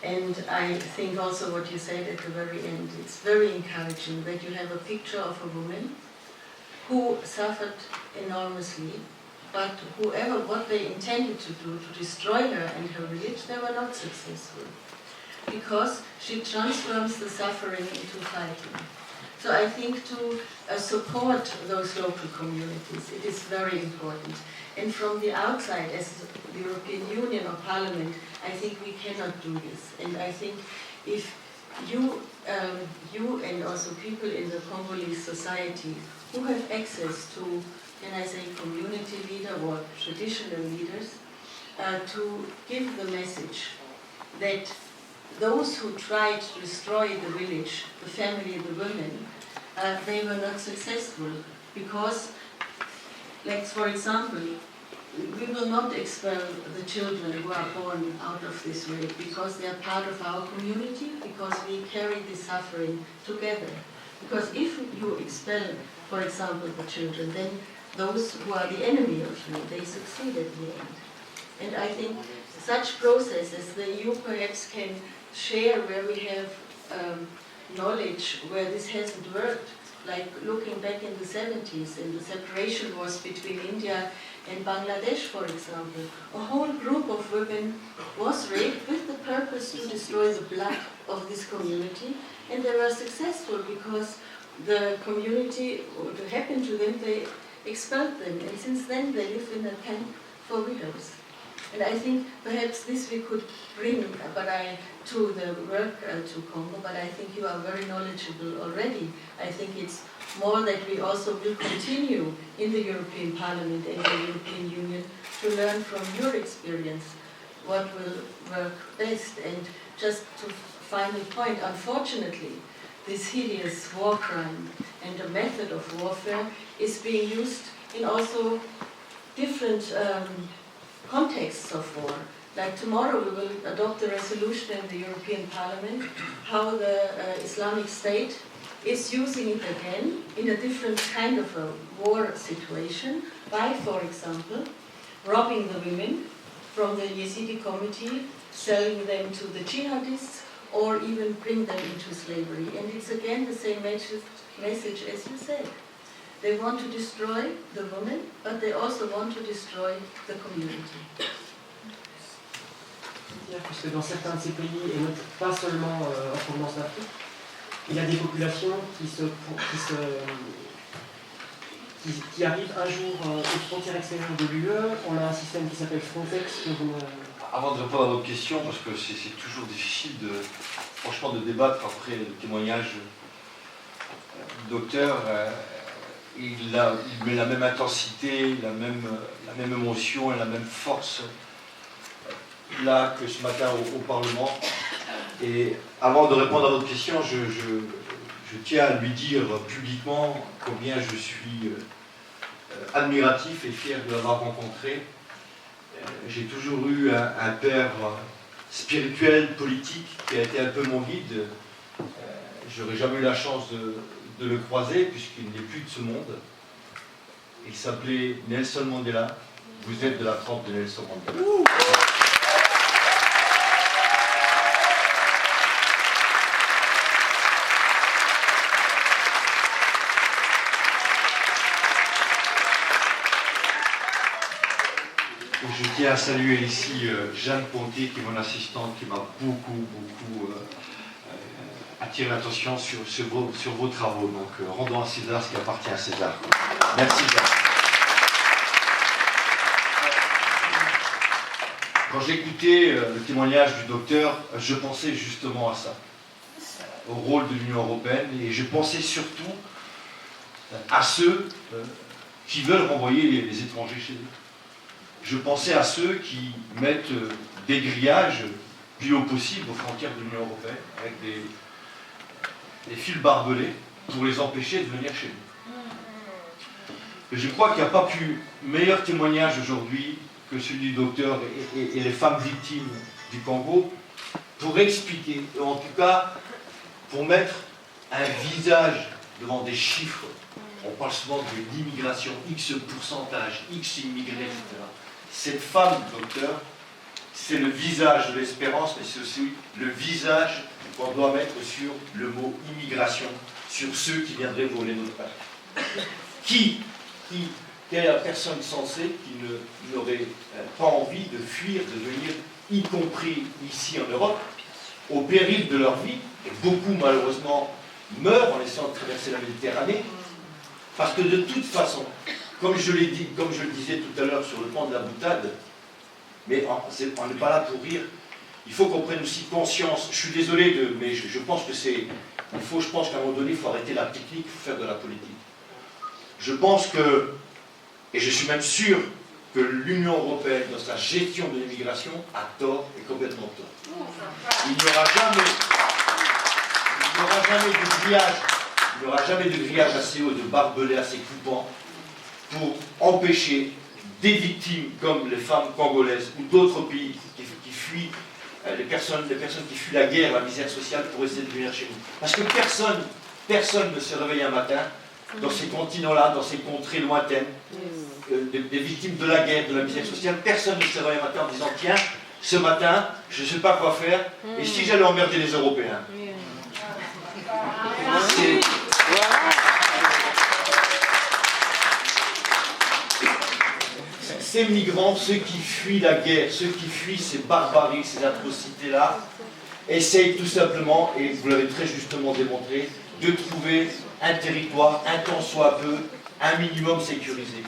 And I think also what you said at the very end, it's very encouraging that you have a picture of a woman who suffered enormously, but what they intended to do, to destroy her and her village, they were not successful. Because she transforms the suffering into fighting. So I think to support those local communities, it is very important. And from the outside, as the European Union or Parliament, I think we cannot do this. And I think if you and also people in the Congolese society who have access to, can I say, community leader or traditional leaders, to give the message that those who tried to destroy the village, the family, the women, they were not successful because, like for example, we will not expel the children who are born out of this rape because they are part of our community, because we carry this suffering together. Because if you expel, for example, the children, then those who are the enemy of you, they succeed at the end. And I think such processes, the EU perhaps can share where we have knowledge where this hasn't worked, like looking back in the 70s, in the separation wars between India and Bangladesh, for example. A whole group of women was raped with the purpose to destroy the blood of this community, and they were successful because the community, what happened to them, they expelled them, and since then they live in a camp for widows. And I think perhaps this we could bring to the work to Congo, but I think you are very knowledgeable already. I think it's more that we also will continue in the European Parliament and the European Union to learn from your experience what will work best. And just to final point, unfortunately, this hideous war crime and the method of warfare is being used in also different contexts of war. Like tomorrow we will adopt a resolution in the European Parliament how the Islamic State is using it again in a different kind of a war situation by, for example, robbing the women from the Yazidi community, selling them to the jihadists, or even bring them into slavery. And it's again the same message as you said. They want to destroy the women, but they also want to destroy the community. Puisque dans certains de ces pays, et pas seulement en provenance d'Afrique, il y a des populations qui arrivent un jour aux frontières extérieures de l'UE. On a un système qui s'appelle Frontex. Avant de répondre à votre question, parce que c'est toujours difficile franchement de débattre après le témoignage du docteur, il met la même intensité, la même émotion et la même force là que ce matin au Parlement. Et avant de répondre à votre question, je tiens à lui dire publiquement combien je suis admiratif et fier de l'avoir rencontré. J'ai toujours eu un père spirituel, politique, qui a été un peu mon guide. J'aurais jamais eu la chance de le croiser, puisqu'il n'est plus de ce monde. Il s'appelait Nelson Mandela. Vous êtes de la trempe de Nelson Mandela. Je tiens à saluer ici Jeanne Ponty, qui est mon assistante, qui m'a beaucoup attiré l'attention sur vos travaux. Donc rendons à César ce qui appartient à César. Merci Jeanne. Quand j'écoutais le témoignage du docteur, je pensais justement à ça, au rôle de l'Union européenne, et je pensais surtout à ceux qui veulent renvoyer les étrangers chez eux. Je pensais à ceux qui mettent des grillages plus haut possible aux frontières de l'Union européenne, avec des fils barbelés pour les empêcher de venir chez nous. Et je crois qu'il n'y a pas plus meilleur témoignage aujourd'hui que celui du docteur et les femmes victimes du Congo pour expliquer, ou en tout cas pour mettre un visage devant des chiffres. On parle souvent de l'immigration, X pourcentage, X immigrés, etc. Cette femme, docteur, c'est le visage de l'espérance, mais c'est aussi le visage qu'on doit mettre sur le mot immigration, sur ceux qui viendraient voler notre paix. Quelle est la personne sensée qui n'aurait pas envie de fuir, de venir, y compris ici en Europe, au péril de leur vie, et beaucoup malheureusement meurent en essayant de traverser la Méditerranée, parce que de toute façon, comme je le disais tout à l'heure sur le plan de la boutade, mais on n'est pas là pour rire, il faut qu'on prenne aussi conscience, je suis désolé, mais je pense que je pense qu'à un moment donné, il faut arrêter la technique, il faut faire de la politique. Je pense que, et je suis même sûr que l'Union européenne, dans sa gestion de l'immigration, a tort et complètement tort. Il n'y aura jamais de grillage assez haut, de barbelés assez coupants pour empêcher des victimes comme les femmes congolaises ou d'autres pays qui fuient, les personnes qui fuient la guerre, la misère sociale pour essayer de venir chez nous. Parce que personne ne se réveille un matin dans ces continents-là, dans ces contrées lointaines, des victimes de la guerre, de la misère sociale. Personne ne se réveille un matin en disant tiens, ce matin, je ne sais pas quoi faire, et si j'allais emmerder les Européens. Ces migrants, ceux qui fuient la guerre, ceux qui fuient ces barbaries, ces atrocités-là, essayent tout simplement, et vous l'avez très justement démontré, de trouver un territoire, un temps soit peu, un minimum sécurisé.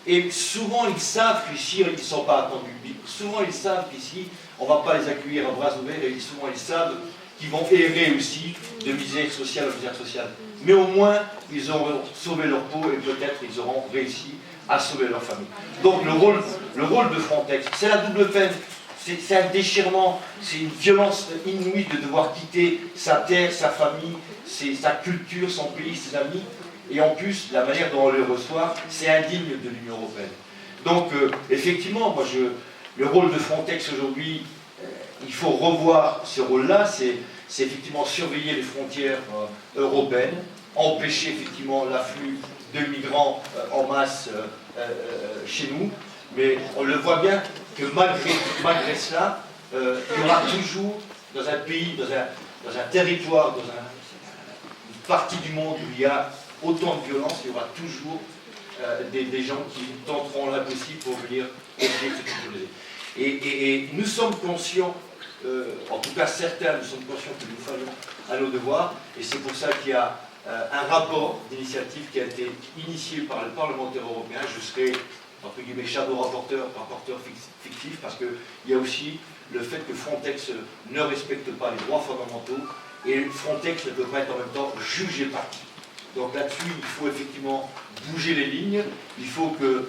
Et souvent ils savent qu'ici, ils ne sont pas attendus. Souvent ils savent qu'ici, on ne va pas les accueillir à bras ouverts, et souvent ils savent qu'ils vont errer aussi de misère sociale en misère sociale. Mais au moins, ils auront sauvé leur peau et peut-être ils auront réussi à sauver leur famille. Donc le rôle de Frontex, c'est la double peine. C'est un déchirement, c'est une violence inouïe de devoir quitter sa terre, sa famille, sa culture, son pays, ses amis. Et en plus, la manière dont on les reçoit, c'est indigne de l'Union européenne. Donc, effectivement, moi, le rôle de Frontex aujourd'hui, il faut revoir ce rôle-là, c'est effectivement surveiller les frontières européennes, empêcher effectivement l'afflux de migrants en masse chez nous, mais on le voit bien que malgré cela, il y aura toujours dans un pays, dans un territoire, dans une partie du monde où il y a autant de violence, il y aura toujours des gens qui tenteront l'impossible pour venir essayer de se sécuriser. Et nous sommes conscients, en tout cas certains, nous sommes conscients que nous faisons à nos devoirs, et c'est pour ça qu'il y a un rapport d'initiative qui a été initié par le parlementaire européen. Je serai, entre guillemets, shadow rapporteur fictif, parce qu'il y a aussi le fait que Frontex ne respecte pas les droits fondamentaux, et Frontex ne peut pas être en même temps juge et partie. Donc là-dessus, il faut effectivement bouger les lignes, il faut que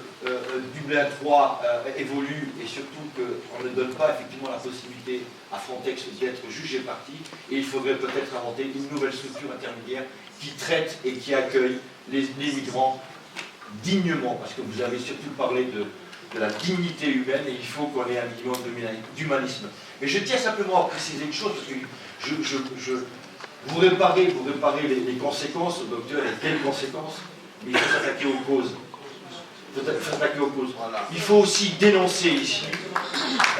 Dublin 3 évolue, et surtout qu'on ne donne pas effectivement la possibilité à Frontex d'être juge et partie, et il faudrait peut-être inventer une nouvelle structure intermédiaire qui traite et qui accueille les migrants dignement, parce que vous avez surtout parlé de la dignité humaine, et il faut qu'on ait un minimum d'humanisme. Mais je tiens simplement à préciser une chose, parce que vous réparez les conséquences, le docteur, et quelles conséquences, mais il faut s'attaquer aux causes. Voilà. Il faut aussi dénoncer ici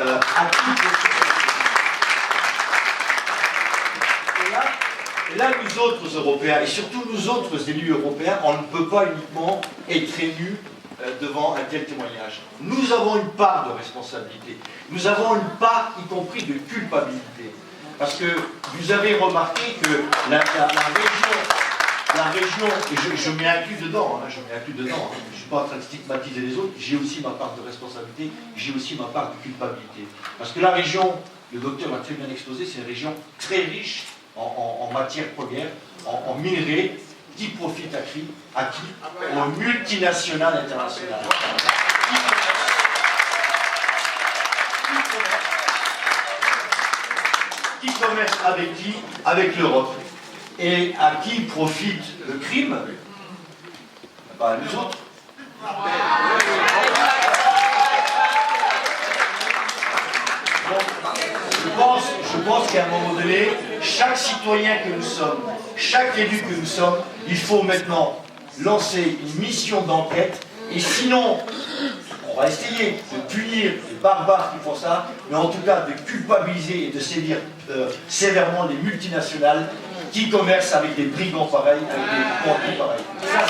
à toute Et là, nous autres Européens, et surtout nous autres élus européens, on ne peut pas uniquement être élus devant un tel témoignage. Nous avons une part de responsabilité. Nous avons une part, y compris de culpabilité. Parce que vous avez remarqué que la région, et je m'y inclus dedans, je ne suis pas en train de stigmatiser les autres, j'ai aussi ma part de responsabilité, j'ai aussi ma part de culpabilité. Parce que la région, le docteur l'a très bien exposé, c'est une région très riche en matières premières, en minerais, qui profite à qui? Aux multinationales internationales. Qui commerce avec qui? Avec l'Europe. Et à qui profite le crime? Nous autres. Je pense qu'à un moment donné, chaque citoyen que nous sommes, chaque élu que nous sommes, il faut maintenant lancer une mission d'enquête, et sinon, on va essayer de punir les barbares qui font ça, mais en tout cas de culpabiliser et de sévir sévèrement les multinationales qui commercent avec des brigands pareils, avec des bandits pareils. Ça,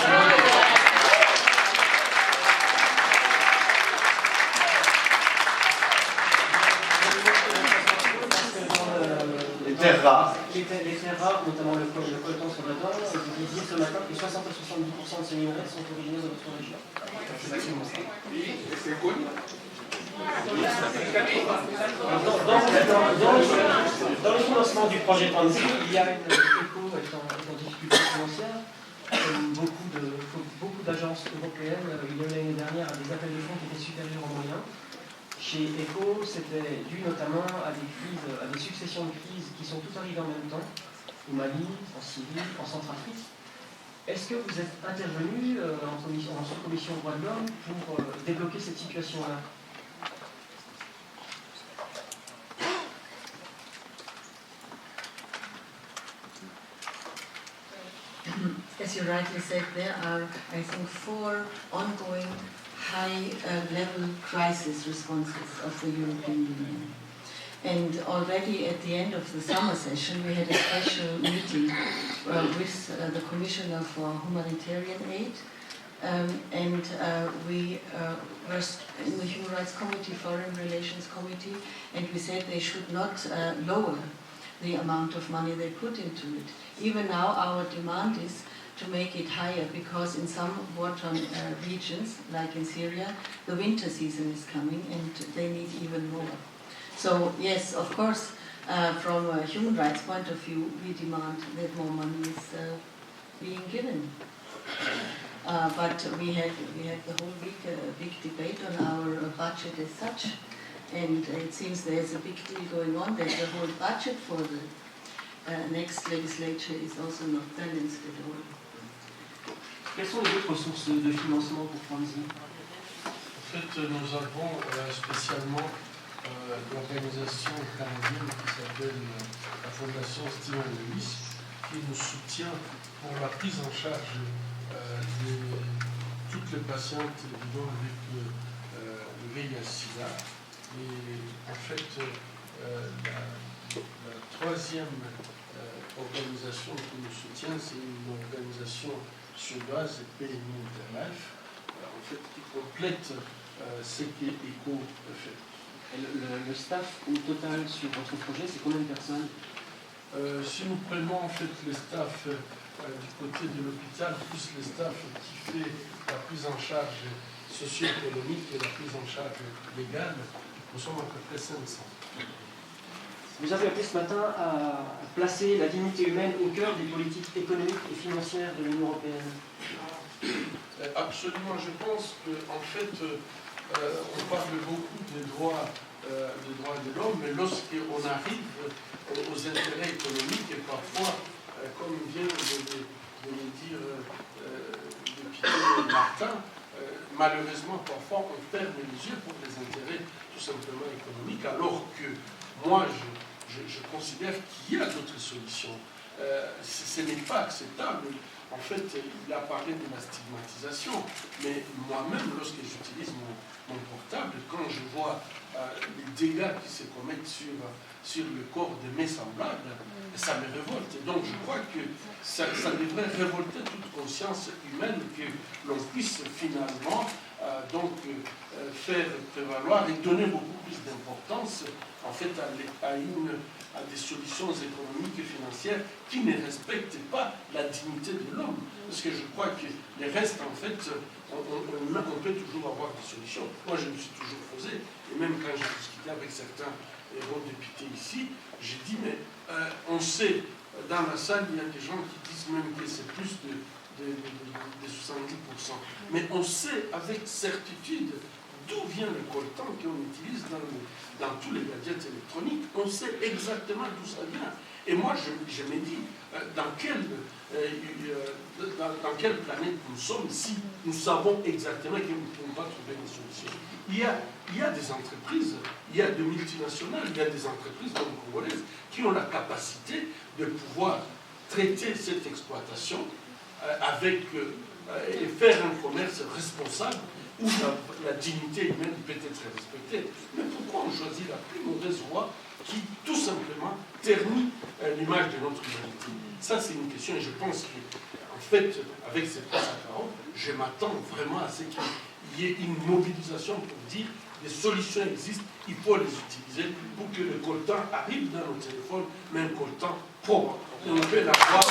terres rares. Les terres rares, notamment le coltan sur Redon, vous disiez ce matin que 60 à 70% de ces minerais sont originaires de notre région. C'est maximum ça. Dans le financement du projet Pansy, il y a une ECHO est en difficulté financière. Beaucoup d'agences européennes, il y a eu l'année dernière des appels de fonds qui étaient supérieurs aux moyens. Chez ECHO, c'était dû notamment à des crises, à des successions de crises qui sont toutes arrivées en même temps, au Mali, en Syrie, en Centrafrique. Est-ce que vous êtes intervenu en sous-commission droits de l'homme pour débloquer cette situation-là? As you rightly said, there are, I think, 4 ongoing high-level crisis responses of the European Union. And already at the end of the summer session, we had a special meeting with the Commissioner for Humanitarian Aid, we were in the Human Rights Committee, Foreign Relations Committee, and we said they should not lower the amount of money they put into it. Even now, our demand is to make it higher, because in some war-torn regions, like in Syria, the winter season is coming and they need even more. So yes, of course, from a human rights point of view, we demand that more money is being given. But we had the whole week a big debate on our budget as such, and it seems there's a big deal going on that the whole budget for the next legislature is also not balanced at all. Quelles sont les autres sources de financement pour Franzi? En fait, nous avons spécialement l'organisation canadienne qui s'appelle la Fondation Stephen Lewis, qui nous soutient pour la prise en charge de toutes les patientes vivant avec le VIH-Sida. Et en fait, la troisième organisation qui nous soutient, c'est une organisation suédoise, PMI Interlife, en fait, qui complète ce qu'ECHO fait. Le staff au total sur votre projet, c'est combien de personnes? Si nous prenons en fait les staffs du côté de l'hôpital, plus les staffs qui fait la prise en charge socio-économique et la prise en charge légale, nous sommes à peu près 500. Vous avez appelé ce matin à placer la dignité humaine au cœur des politiques économiques et financières de l'Union européenne. Absolument, je pense qu'en fait, on parle beaucoup des droits de l'homme, mais lorsqu'on arrive aux intérêts économiques, et parfois, comme vient de le dire le député Martin, malheureusement, parfois, on ferme les yeux pour les intérêts tout simplement économiques, alors que moi, je considère qu'il y a d'autres solutions. Ce n'est pas acceptable. En fait, il a parlé de la stigmatisation, mais moi-même, lorsque j'utilise mon portable, quand je vois les dégâts qui se commettent sur le corps de mes semblables, ça me révolte. Et donc, je crois que ça devrait révolter toute conscience humaine que l'on puisse finalement faire prévaloir et donner beaucoup plus d'importance en fait à des solutions économiques et financières qui ne respectent pas la dignité de l'homme. Parce que je crois que les restes, en fait, on peut toujours avoir des solutions. Moi, je me suis toujours posé, et même quand j'ai discuté avec certains députés ici, j'ai dit, mais on sait, dans la salle, il y a des gens qui disent même que c'est plus de 70%. Mais on sait avec certitude d'où vient le coltan qu'on utilise dans tous les gadgets électroniques. On sait exactement d'où ça vient. Et moi, je me dis, dans quelle planète nous sommes si nous savons exactement qu'on ne peut pas trouver une solution. Il y a des entreprises, il y a des multinationales, il y a des entreprises congolaises qui ont la capacité de pouvoir traiter cette exploitation et faire un commerce responsable où la dignité humaine peut être respectée. Mais pourquoi on choisit la plus mauvaise voie qui, tout simplement, ternit l'image de notre humanité? Ça, c'est une question, et je pense qu'en fait, avec cette passe à parole, je m'attends vraiment à ce qu'il y ait une mobilisation pour dire des solutions existent, il faut les utiliser pour que le coltan arrive dans nos téléphones, mais un coltan propre. Et on peut l'avoir.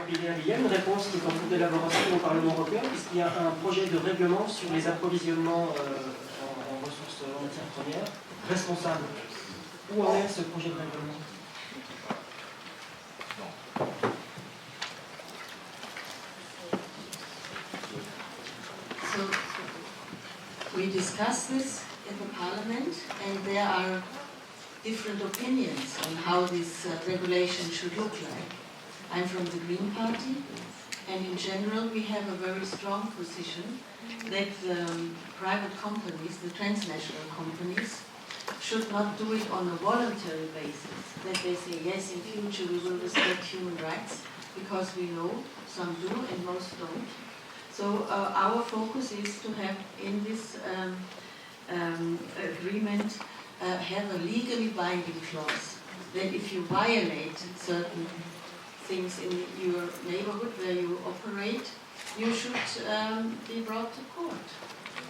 Il y a une réponse qui est en cours d'élaboration au Parlement européen, puisqu'il y a un projet de règlement sur les approvisionnements en ressources en matières premières responsables. Où en est ce projet de règlement? So discuss this in the Parliament, and there are different opinions on how this regulation should look like. I'm from the Green Party, and in general we have a very strong position that private companies, the transnational companies, should not do it on a voluntary basis, that they say, yes, in future we will respect human rights, because we know some do and most don't. So our focus is to have in this agreement have a legally binding clause, that if you violate certain things in your neighborhood where you operate, you should be brought to court.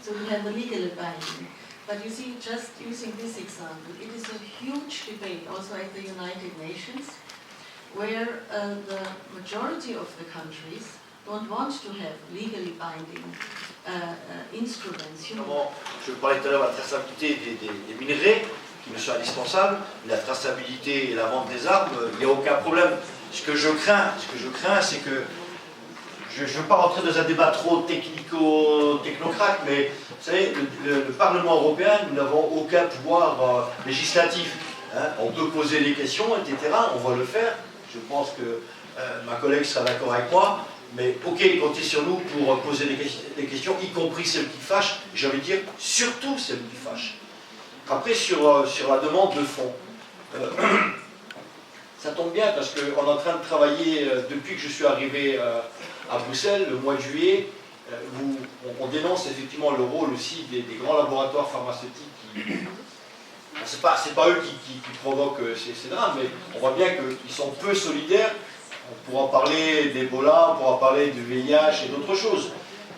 So we have a legally binding. But you see, just using this example, it is a huge debate also at the United Nations, where the majority of the countries don't want to have legally binding instruments. Je parlais tout à l'heure de la traçabilité des minerais, qui me sont indispensables, la traçabilité et la vente des armes, il n'y a aucun problème. Ce que je crains, c'est que je ne veux pas rentrer dans un débat trop technocrate, mais vous savez, le Parlement européen, nous n'avons aucun pouvoir législatif. Hein. On peut poser des questions, etc. On va le faire. Je pense que ma collègue sera d'accord avec moi. Mais ok, comptez sur nous pour poser des questions, y compris celles qui fâchent. J'ai envie de dire, surtout celles qui fâchent. Après, sur la demande de fonds. Ça tombe bien parce qu'on est en train de travailler, depuis que je suis arrivé à Bruxelles, le mois de juillet, on dénonce effectivement le rôle aussi des grands laboratoires pharmaceutiques. C'est pas eux qui provoquent ces drames, mais on voit bien qu'ils sont peu solidaires. On pourra parler d'Ebola, on pourra parler du VIH et d'autres choses.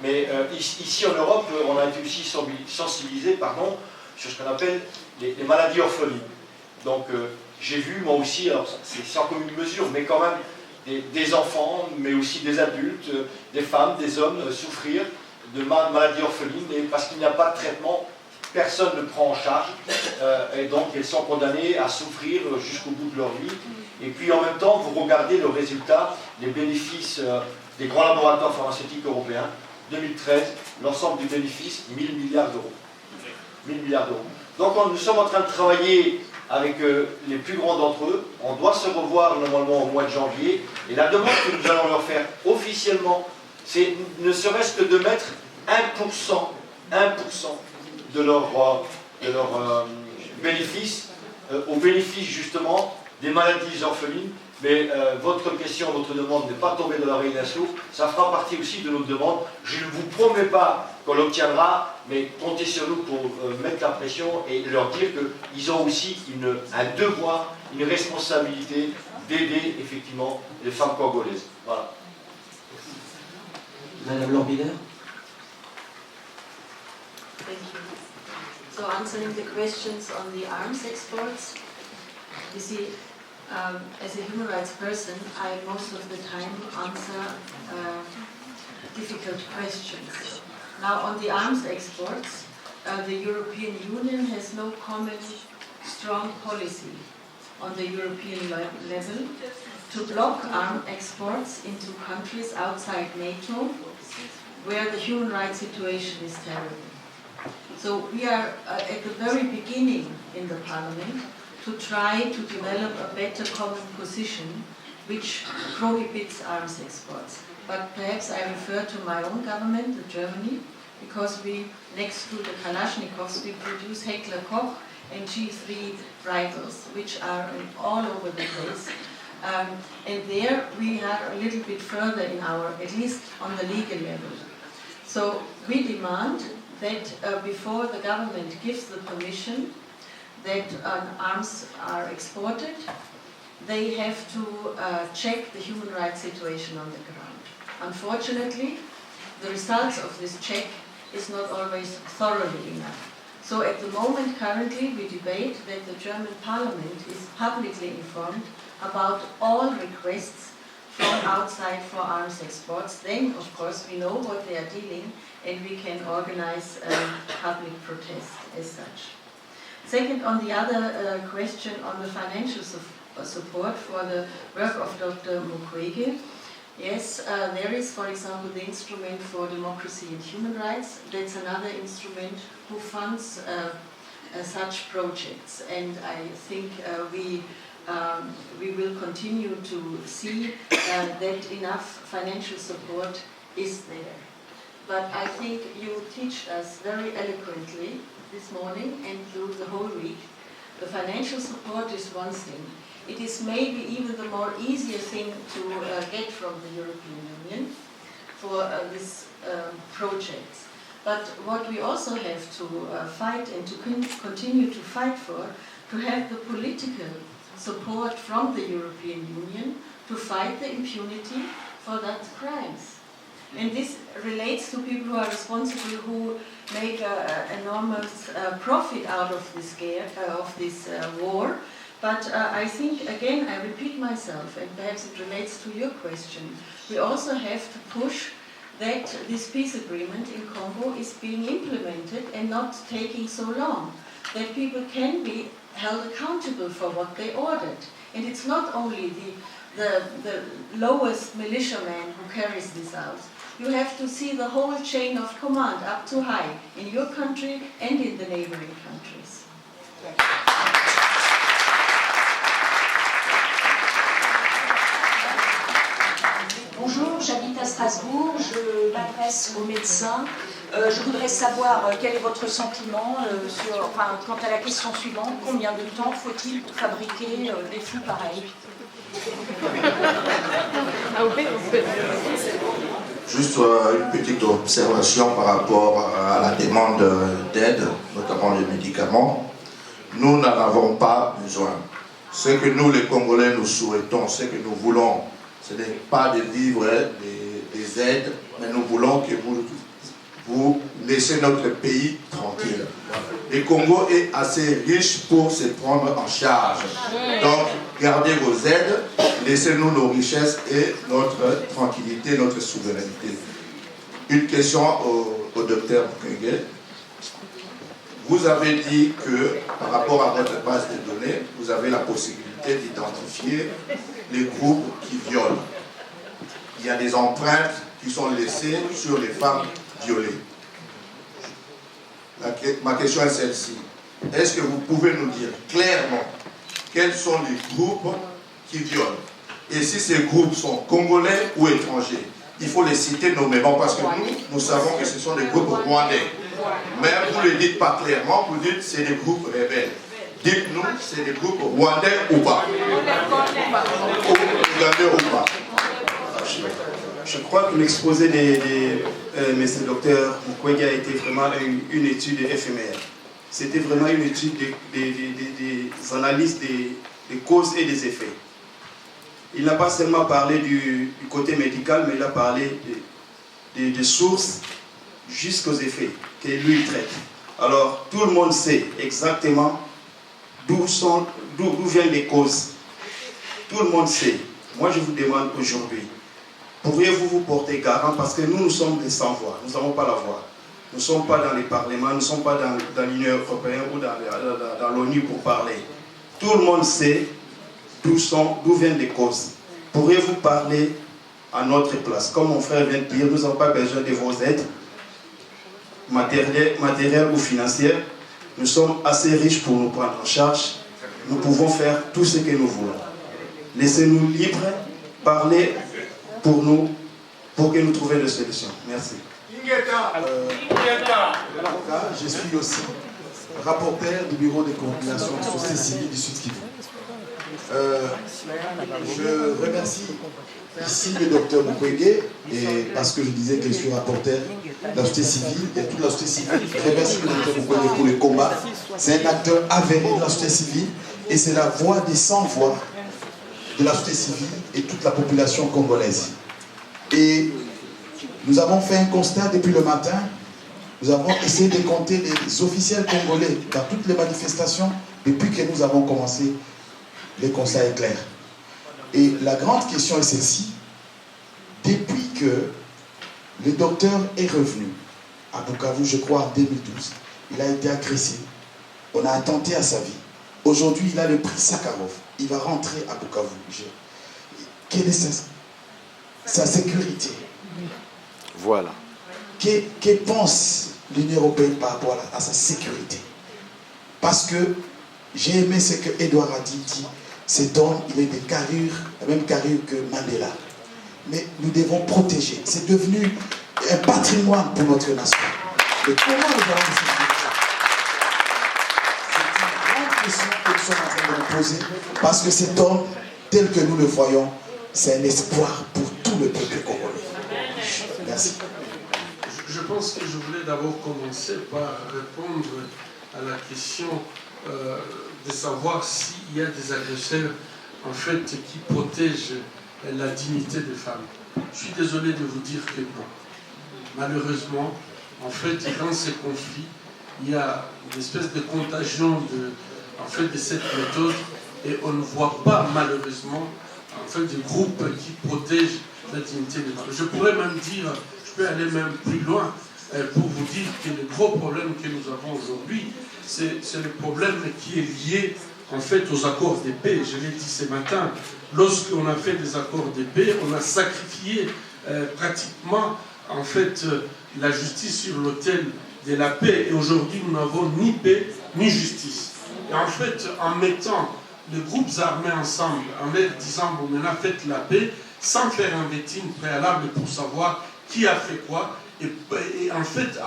Mais ici en Europe, on a été aussi sensibilisé sur ce qu'on appelle les maladies orphelines. Donc j'ai vu moi aussi, alors c'est sans commune mesure, mais quand même des enfants, mais aussi des adultes, des femmes, des hommes souffrir de maladies orphelines, et parce qu'il n'y a pas de traitement, personne ne prend en charge, et donc elles sont condamnées à souffrir jusqu'au bout de leur vie. Et puis en même temps, vous regardez le résultat, les bénéfices des grands laboratoires pharmaceutiques européens. 2013, l'ensemble du bénéfice, 1000 milliards d'euros. 1000 milliards d'euros. Donc nous sommes en train de travailler avec les plus grands d'entre eux. On doit se revoir normalement au mois de janvier. Et la demande que nous allons leur faire officiellement, c'est ne serait-ce que de mettre 1% de leur bénéfice au bénéfice justement des maladies orphelines, mais votre question, votre demande n'est pas tombée dans l'oreille d'un sourd, ça fera partie aussi de notre demande. Je ne vous promets pas qu'on l'obtiendra, mais comptez sur nous pour mettre la pression et leur dire qu'ils ont aussi un devoir, une responsabilité d'aider effectivement les femmes congolaises. Voilà. Madame Lorbiner. Thank you. So answering the questions on the arms exports, you see, as a human rights person, I most of the time answer difficult questions. Now, on the arms exports, the European Union has no common strong policy on the European level to block arms exports into countries outside NATO where the human rights situation is terrible. So we are at the very beginning in the Parliament to try to develop a better common position which prohibits arms exports. But perhaps I refer to my own government, Germany, because we, next to the Kalashnikovs, we produce Heckler Koch and G3 rifles, which are all over the place. And there we are a little bit further in at least on the legal level. So we demand that before the government gives the permission that arms are exported, they have to check the human rights situation on the ground. Unfortunately, the results of this check is not always thoroughly enough. So at the moment, currently, we debate that the German Parliament is publicly informed about all requests from outside for arms exports. Then, of course, we know what they are dealing and we can organize public protest as such. Second, on the other question on the financial support for the work of Dr. Mukwege, Yes, there is, for example, the Instrument for Democracy and Human Rights. That's another instrument who funds such projects, and I think we will continue to see that enough financial support is there. But I think you teach us very eloquently this morning and through the whole week. The financial support is one thing. It is maybe even the more easier thing to get from the European Union for this projects. But what we also have to fight and to continue to fight for, to have the political support from the European Union to fight the impunity for that crimes. And this relates to people who are responsible, who make enormous profit out of this war. But I think, again, I repeat myself, and perhaps it relates to your question, we also have to push that this peace agreement in Congo is being implemented and not taking so long, that people can be held accountable for what they ordered. And it's not only the lowest militiaman who carries this out. You have to see the whole chain of command, up to high, in your country and in the neighboring countries. Bonjour, j'habite à Strasbourg, je m'adresse aux médecins. Je voudrais savoir quel est votre sentiment quant à la question suivante. Combien de temps faut-il pour fabriquer des fous pareils? Juste une petite observation par rapport à la demande d'aide, notamment les médicaments. Nous n'en avons pas besoin. Ce que nous, les Congolais, nous souhaitons, ce que nous voulons, ce n'est pas de vivre des aides, mais nous voulons que vous laissez notre pays tranquille. Le Congo est assez riche pour se prendre en charge. Donc, gardez vos aides, laissez-nous nos richesses et notre tranquillité, notre souveraineté. Une question au docteur Mukwege. Vous avez dit que, par rapport à votre base de données, vous avez la possibilité d'identifier les groupes qui violent. Il y a des empreintes qui sont laissées sur les femmes violées. Ma question est celle-ci. Est-ce que vous pouvez nous dire clairement quels sont les groupes qui violent? Et si ces groupes sont congolais ou étrangers, il faut les citer nommément parce que nous savons que ce sont des groupes rwandais. Mais vous ne le dites pas clairement, vous dites que c'est des groupes rebelles. Dites-nous, c'est des groupes rwandais ou pas? Ougandais ou pas? Je crois que l'exposé de M. Dr Mukwege a été vraiment une étude éphémère. C'était vraiment une étude des analyses des causes et des effets. Il n'a pas seulement parlé du côté médical, mais il a parlé des sources jusqu'aux effets que lui traite. Alors, tout le monde sait exactement d'où viennent les causes. Tout le monde sait. Moi, je vous demande aujourd'hui, pourriez-vous vous porter garant parce que nous sommes des sans-voix, nous n'avons pas la voix. Nous ne sommes pas dans les parlements, nous ne sommes pas dans l'Union européenne ou dans l'ONU pour parler. Tout le monde sait d'où viennent les causes. Pourriez-vous parler à notre place? Comme mon frère vient de dire, nous n'avons pas besoin de vos aides matérielles ou financières. Nous sommes assez riches pour nous prendre en charge. Nous pouvons faire tout ce que nous voulons. Laissez-nous libres, parler pour nous, pour que nous trouvions des solutions. Merci. Je suis aussi rapporteur du bureau de coordination de la société civile du Sud-Kivu. Je remercie ici le docteur Mukwege, et parce que je disais que je suis rapporteur de la société civile et toute la société civile. Je remercie le docteur Mukwege pour le combat. C'est un acteur avéré de la société civile et c'est la voix des sans-voix de la société civile et toute la population congolaise. Et nous avons fait un constat depuis le matin. Nous avons essayé de compter les officiels congolais dans toutes les manifestations depuis que nous avons commencé les constats est clair. Et la grande question est celle-ci. Depuis que le docteur est revenu à Bukavu, je crois en 2012, il a été agressé. On a attenté à sa vie. Aujourd'hui, il a le prix Sakharov. Il va rentrer à Bukavu. Quelle est sa sécurité. Voilà. Que pense l'Union européenne par rapport à sa sécurité? Parce que j'ai aimé ce que Edouard a dit, cet homme, il est de carrure, la même carrure que Mandela. Mais nous devons protéger. C'est devenu un patrimoine pour notre nation. Et comment nous allons sécuriser ça? C'est une grande question que nous sommes en train de nous poser, parce que cet homme, tel que nous le voyons, c'est un espoir pour tout le peuple congolais. Merci. Je pense que je voulais d'abord commencer par répondre à la question de savoir s'il y a des agresseurs en fait qui protègent la dignité des femmes. Je suis désolé de vous dire que non. Malheureusement, en fait, dans ces conflits, il y a une espèce de contagion de cette méthode et on ne voit pas malheureusement en fait des groupes qui protègent la dignité des femmes. Je pourrais même dire, je peux aller même plus loin pour vous dire que le gros problème que nous avons aujourd'hui, c'est le problème qui est lié en fait aux accords de paix. Je l'ai dit ce matin, lorsqu'on a fait des accords de paix, on a sacrifié pratiquement en fait la justice sur l'autel de la paix. Et aujourd'hui, nous n'avons ni paix ni justice. Et en fait, en mettant les groupes armés ensemble, en leur disant, bon, maintenant faites la paix, sans faire un meeting préalable pour savoir qui a fait quoi, et en fait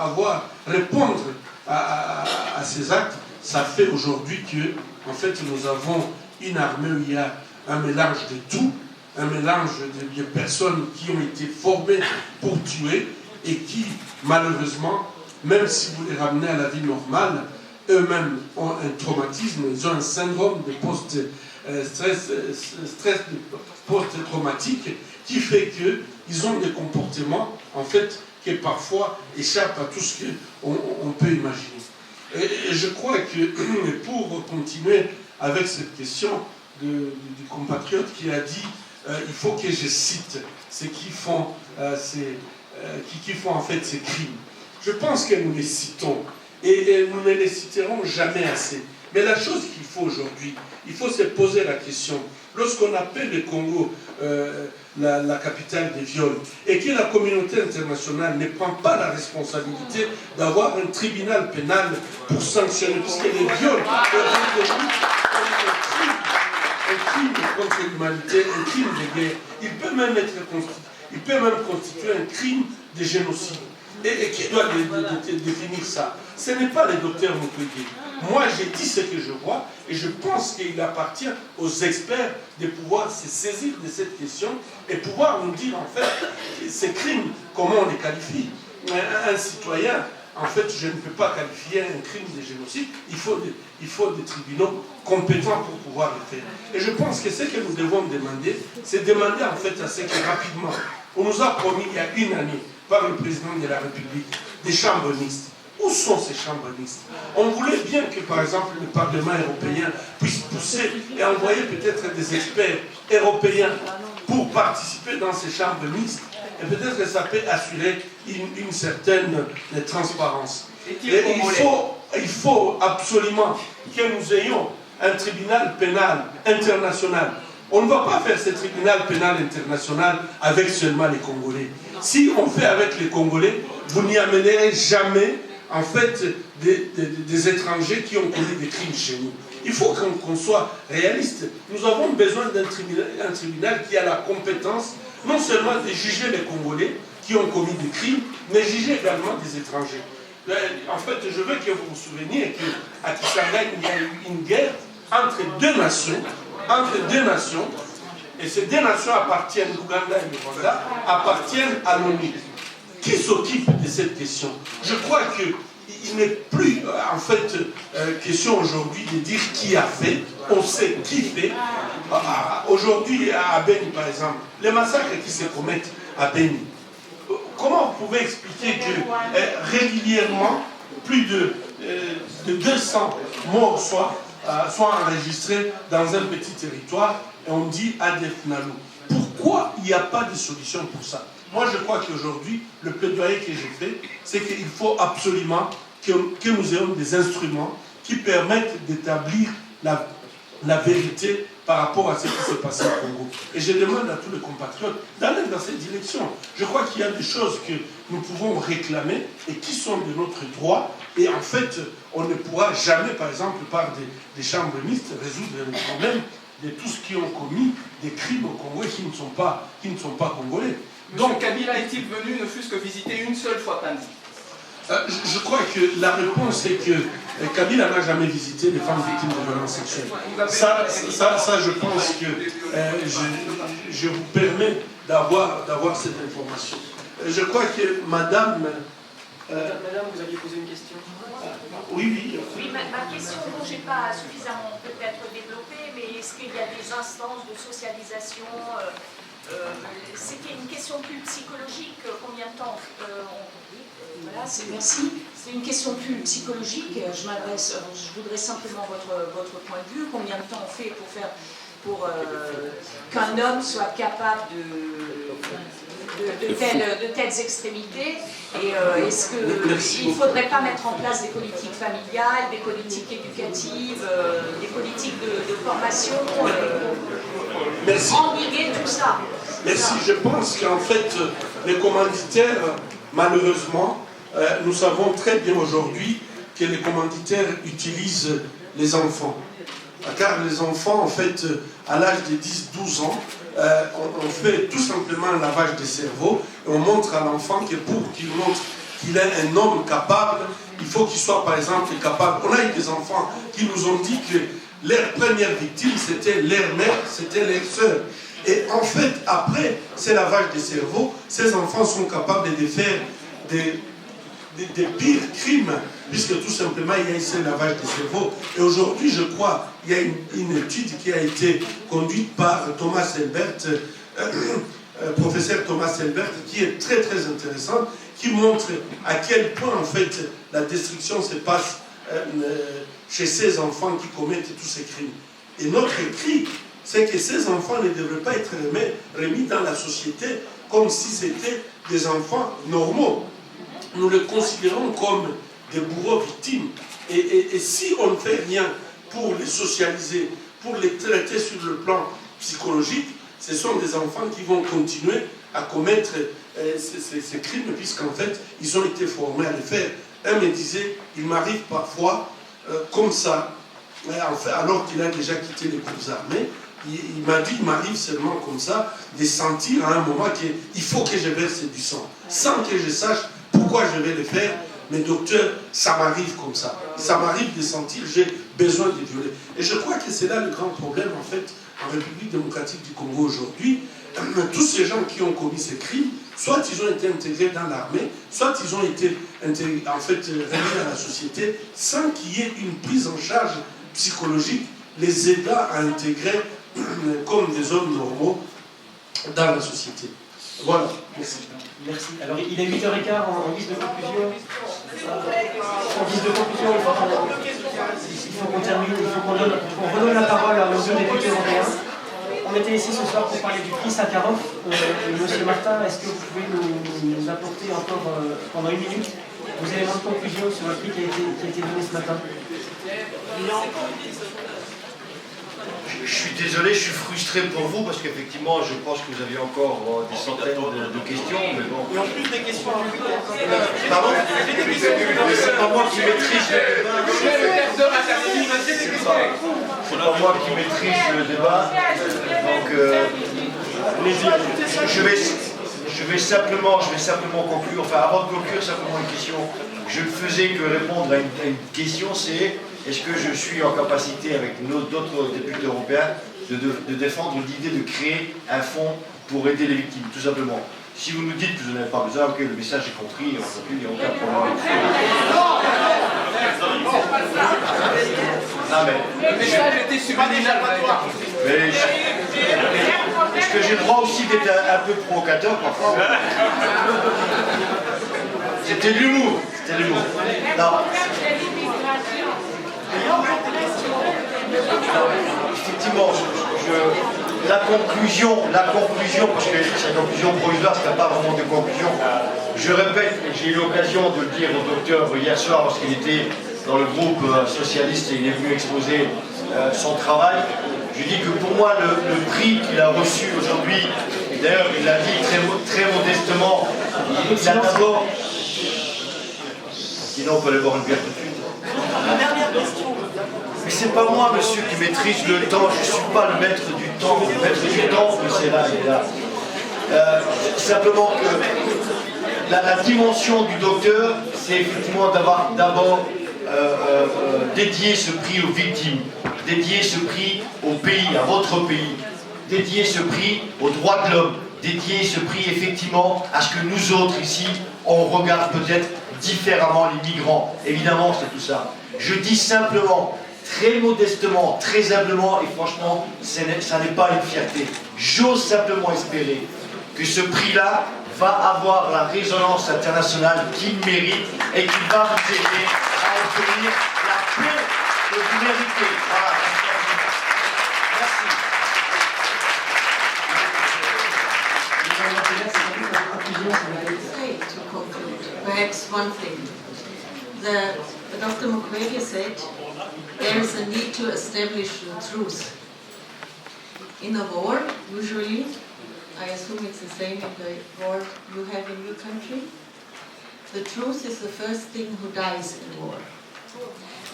répondre à ces actes, ça fait aujourd'hui que en fait, nous avons une armée où il y a un mélange de tout, un mélange de personnes qui ont été formées pour tuer et qui, malheureusement, même si vous les ramenez à la vie normale, eux-mêmes ont un traumatisme, ils ont un syndrome de stress post-traumatique qui fait qu'ils ont des comportements, en fait, qui parfois échappent à tout ce qu'on peut imaginer. Et je crois que pour continuer avec cette question du compatriote qui a dit il faut que je cite ceux qui font, qui font en fait ces crimes. Je pense que nous les citons et nous ne les citerons jamais assez. Mais la chose qu'il faut aujourd'hui, il faut se poser la question. Lorsqu'on appelle le Congo la capitale des viols et que la communauté internationale ne prend pas la responsabilité d'avoir un tribunal pénal pour sanctionner, puisque les viols un crime contre l'humanité, un crime de guerre, il peut même constituer un crime de génocide. Et qui doit définir ça? Ce n'est pas le docteur Mukwege. Moi, j'ai dit ce que je vois et je pense qu'il appartient aux experts de pouvoir se saisir de cette question et pouvoir nous dire en fait ces crimes, comment on les qualifie. Un citoyen, en fait, je ne peux pas qualifier un crime de génocide, il faut des tribunaux compétents pour pouvoir le faire. Et je pense que ce que nous devons demander, c'est demander en fait à ce que rapidement, on nous a promis il y a une année, par le président de la République, des chambres mixtes. Où sont ces chambres mixtes? On voulait bien que, par exemple, le Parlement européen puisse pousser et envoyer peut-être des experts européens pour participer dans ces chambres mixtes. Et peut-être que ça peut assurer une certaine transparence. Et il faut absolument que nous ayons un tribunal pénal international. On ne va pas faire ce tribunal pénal international avec seulement les Congolais. Si on fait avec les Congolais, vous n'y amènerez jamais en fait des étrangers qui ont commis des crimes chez nous. Il faut qu'on soit réaliste. Nous avons besoin d'un tribunal qui a la compétence non seulement de juger les Congolais qui ont commis des crimes, mais juger également des étrangers. En fait, je veux que vous vous souveniez qu'à Kisangani, il y a eu une guerre entre deux nations, et ces deux nations appartiennent, l'Ouganda et le Rwanda, appartiennent à l'ONU. Qui s'occupe de cette question? Je crois qu'il n'est plus en fait question aujourd'hui de dire qui a fait, on sait qui fait. Aujourd'hui à Beni par exemple, les massacres qui se commettent à Beni, comment vous pouvez expliquer que régulièrement plus de 200 morts soient enregistrés dans un petit territoire et on dit ADF Nalu? Pourquoi il n'y a pas de solution pour ça? Moi, je crois qu'aujourd'hui, le plaidoyer que j'ai fait, c'est qu'il faut absolument que nous ayons des instruments qui permettent d'établir la vérité par rapport à ce qui s'est passé au Congo. Et je demande à tous les compatriotes d'aller dans cette direction. Je crois qu'il y a des choses que nous pouvons réclamer et qui sont de notre droit. Et en fait, on ne pourra jamais, par exemple, par des chambres mixtes, résoudre le problème de tous ceux qui ont commis des crimes au Congo et qui ne sont pas congolais. Donc, Kabila est-il venu ne fût-ce que visiter une seule fois Panzi? Je crois que la réponse est que Kabila n'a jamais visité les femmes victimes de violences sexuelles. Ça, je pense que je vous permets d'avoir cette information. Je crois que Madame... Madame, vous aviez posé une question. Oui. Oui, ma question, dont je n'ai pas suffisamment peut-être développée, mais est-ce qu'il y a des instances de socialisation c'était une question plus psychologique. Combien de temps voilà, merci. C'est une question plus psychologique. Je voudrais simplement votre point de vue. Combien de temps on fait pour qu'un homme soit capable de telles extrémités? Et est-ce qu'il ne faudrait pas mettre en place des politiques familiales, des politiques éducatives, des politiques de formation, endiguer tout ça? Merci. Je pense qu'en fait, les commanditaires, malheureusement, nous savons très bien aujourd'hui que les commanditaires utilisent les enfants. Car les enfants, en fait, à l'âge de 10-12 ans, on fait tout simplement un lavage de cerveau et on montre à l'enfant que pour qu'il montre qu'il est un homme capable, il faut qu'il soit, par exemple, capable. On a eu des enfants qui nous ont dit que leur première victime, c'était leur mère, c'était leur sœur. Et en fait, après ces lavages de cerveau, ces enfants sont capables de faire des pires crimes, puisque tout simplement il y a ce lavage de cerveau. Et aujourd'hui, je crois, il y a une étude qui a été conduite par Thomas Elbert, professeur Thomas Elbert, qui est très très intéressante, qui montre à quel point en fait la destruction se passe chez ces enfants qui commettent tous ces crimes. Et notre cri, c'est que ces enfants ne devraient pas être remis dans la société comme si c'était des enfants normaux. Nous les considérons comme des bourreaux victimes. Et si on ne fait rien pour les socialiser, pour les traiter sur le plan psychologique, ce sont des enfants qui vont continuer à commettre ces crimes, puisqu'en fait, ils ont été formés à le faire. Un me disait, il m'arrive parfois comme ça, en fait, alors qu'il a déjà quitté les groupes armés, il m'a dit, il m'arrive seulement comme ça, de sentir à un moment qu'il faut que je verse du sang, sans que je sache pourquoi je vais le faire. Mais docteur, ça m'arrive comme ça. Ça m'arrive de sentir, j'ai besoin de violer. Et je crois que c'est là le grand problème, en fait, en République démocratique du Congo aujourd'hui. Tous ces gens qui ont commis ces crimes, soit ils ont été intégrés dans l'armée, soit ils ont été en fait remis à la société, sans qu'il y ait une prise en charge psychologique, les aidant à intégrer comme des hommes normaux dans la société. Voilà. Merci. Merci. Alors, il est 8h15 en guise de conclusion. En guise de conclusion, il faut qu'on termine, il faut qu'on redonne la parole à nos deux députés européens. On était ici ce soir pour parler du prix Sakharov. Monsieur Martin, est-ce que vous pouvez nous apporter encore pendant une minute vos éléments de conclusion sur le prix qui a été donné ce matin? Je suis désolé, je suis frustré pour vous parce qu'effectivement, je pense que vous aviez encore des centaines de questions, mais bon. Et en plus des questions à Pardon? Mais c'est pas moi qui maîtrise le débat. C'est pas moi qui maîtrise le débat. Donc, je vais simplement conclure. Enfin, avant de conclure, simplement une question. Je ne faisais que répondre à une question, c'est est-ce que je suis en capacité, avec d'autres députés européens, de défendre l'idée de créer un fonds pour aider les victimes, tout simplement. Si vous nous dites que vous n'en avez pas besoin, ok, le message est compris, il n'y a aucun problème. Non, mais le message était subliminal. Est-ce que j'ai le droit aussi d'être un peu provocateur parfois? C'était de l'humour. C'était de l'humour. Non. Effectivement, la conclusion, parce que c'est une conclusion provisoire, ce n'est pas vraiment de conclusion. Je répète, j'ai eu l'occasion de le dire au docteur hier soir, parce qu'il était dans le groupe socialiste et il est venu exposer son travail. Je dis que pour moi, le prix qu'il a reçu aujourd'hui, et d'ailleurs il l'a dit très modestement, il a d'abord... Sinon on peut aller boire une bière tout de suite. La dernière question. Mais c'est pas moi, monsieur, qui maîtrise le temps, je ne suis pas le maître du temps. Le maître du temps, c'est là, il est là. Simplement que la dimension du docteur, c'est effectivement d'avoir d'abord dédié ce prix aux victimes, dédié ce prix au pays, à votre pays, dédié ce prix aux droits de l'homme, dédié ce prix effectivement à ce que nous autres ici, on regarde peut-être différemment les migrants. Évidemment, c'est tout ça. Je dis simplement, très modestement, très humblement, et franchement, ça n'est pas une fierté. J'ose simplement espérer que ce prix-là va avoir la résonance internationale qu'il mérite et qu'il va vous aider à obtenir la paix que vous méritez. Voilà. To conclude, perhaps one thing. Dr. Mukwege said there is a need to establish the truth. In a war, usually, I assume it's the same in the war you have in your country, the truth is the first thing who dies in war.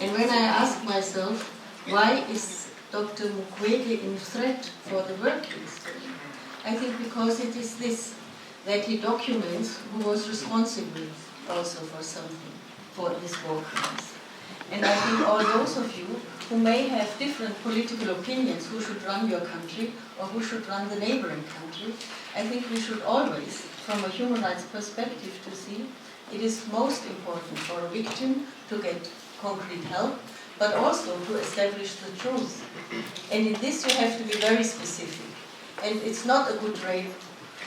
And when I ask myself, why is Dr. Mukwege in threat for the work he's doing? I think because it is this, that he documents who was responsible also for something, for this war crimes. And I think all those of you who may have different political opinions who should run your country or who should run the neighboring country, I think we should always, from a human rights perspective, to see it is most important for a victim to get concrete help, but also to establish the truth. And in this you have to be very specific. And it's not a good rape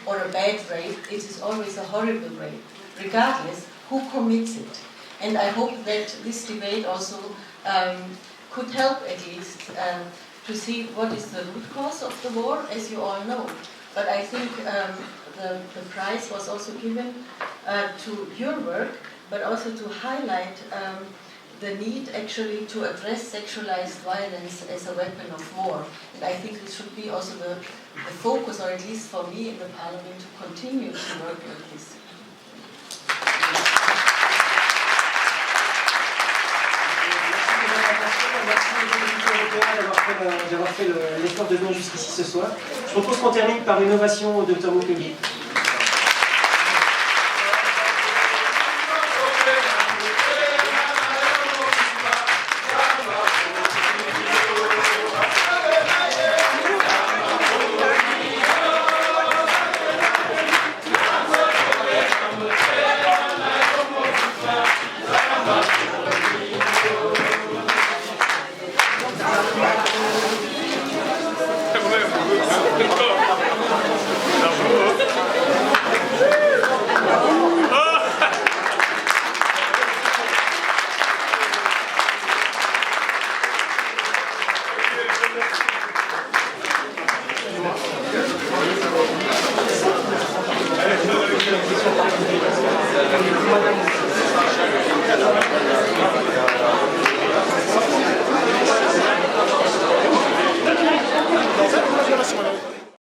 or a bad rape, it is always a horrible rape, regardless who commits it. And I hope that this debate also could help at least to see what is the root cause of the war, as you all know. But I think the prize was also given to your work, but also to highlight the need actually to address sexualized violence as a weapon of war. And I think this should be also the focus, or at least for me in the Parliament, to continue to work like this. D'avoir fait l'effort de venir jusqu'ici ce soir. Je propose qu'on termine par une ovation au Dr Mukwege.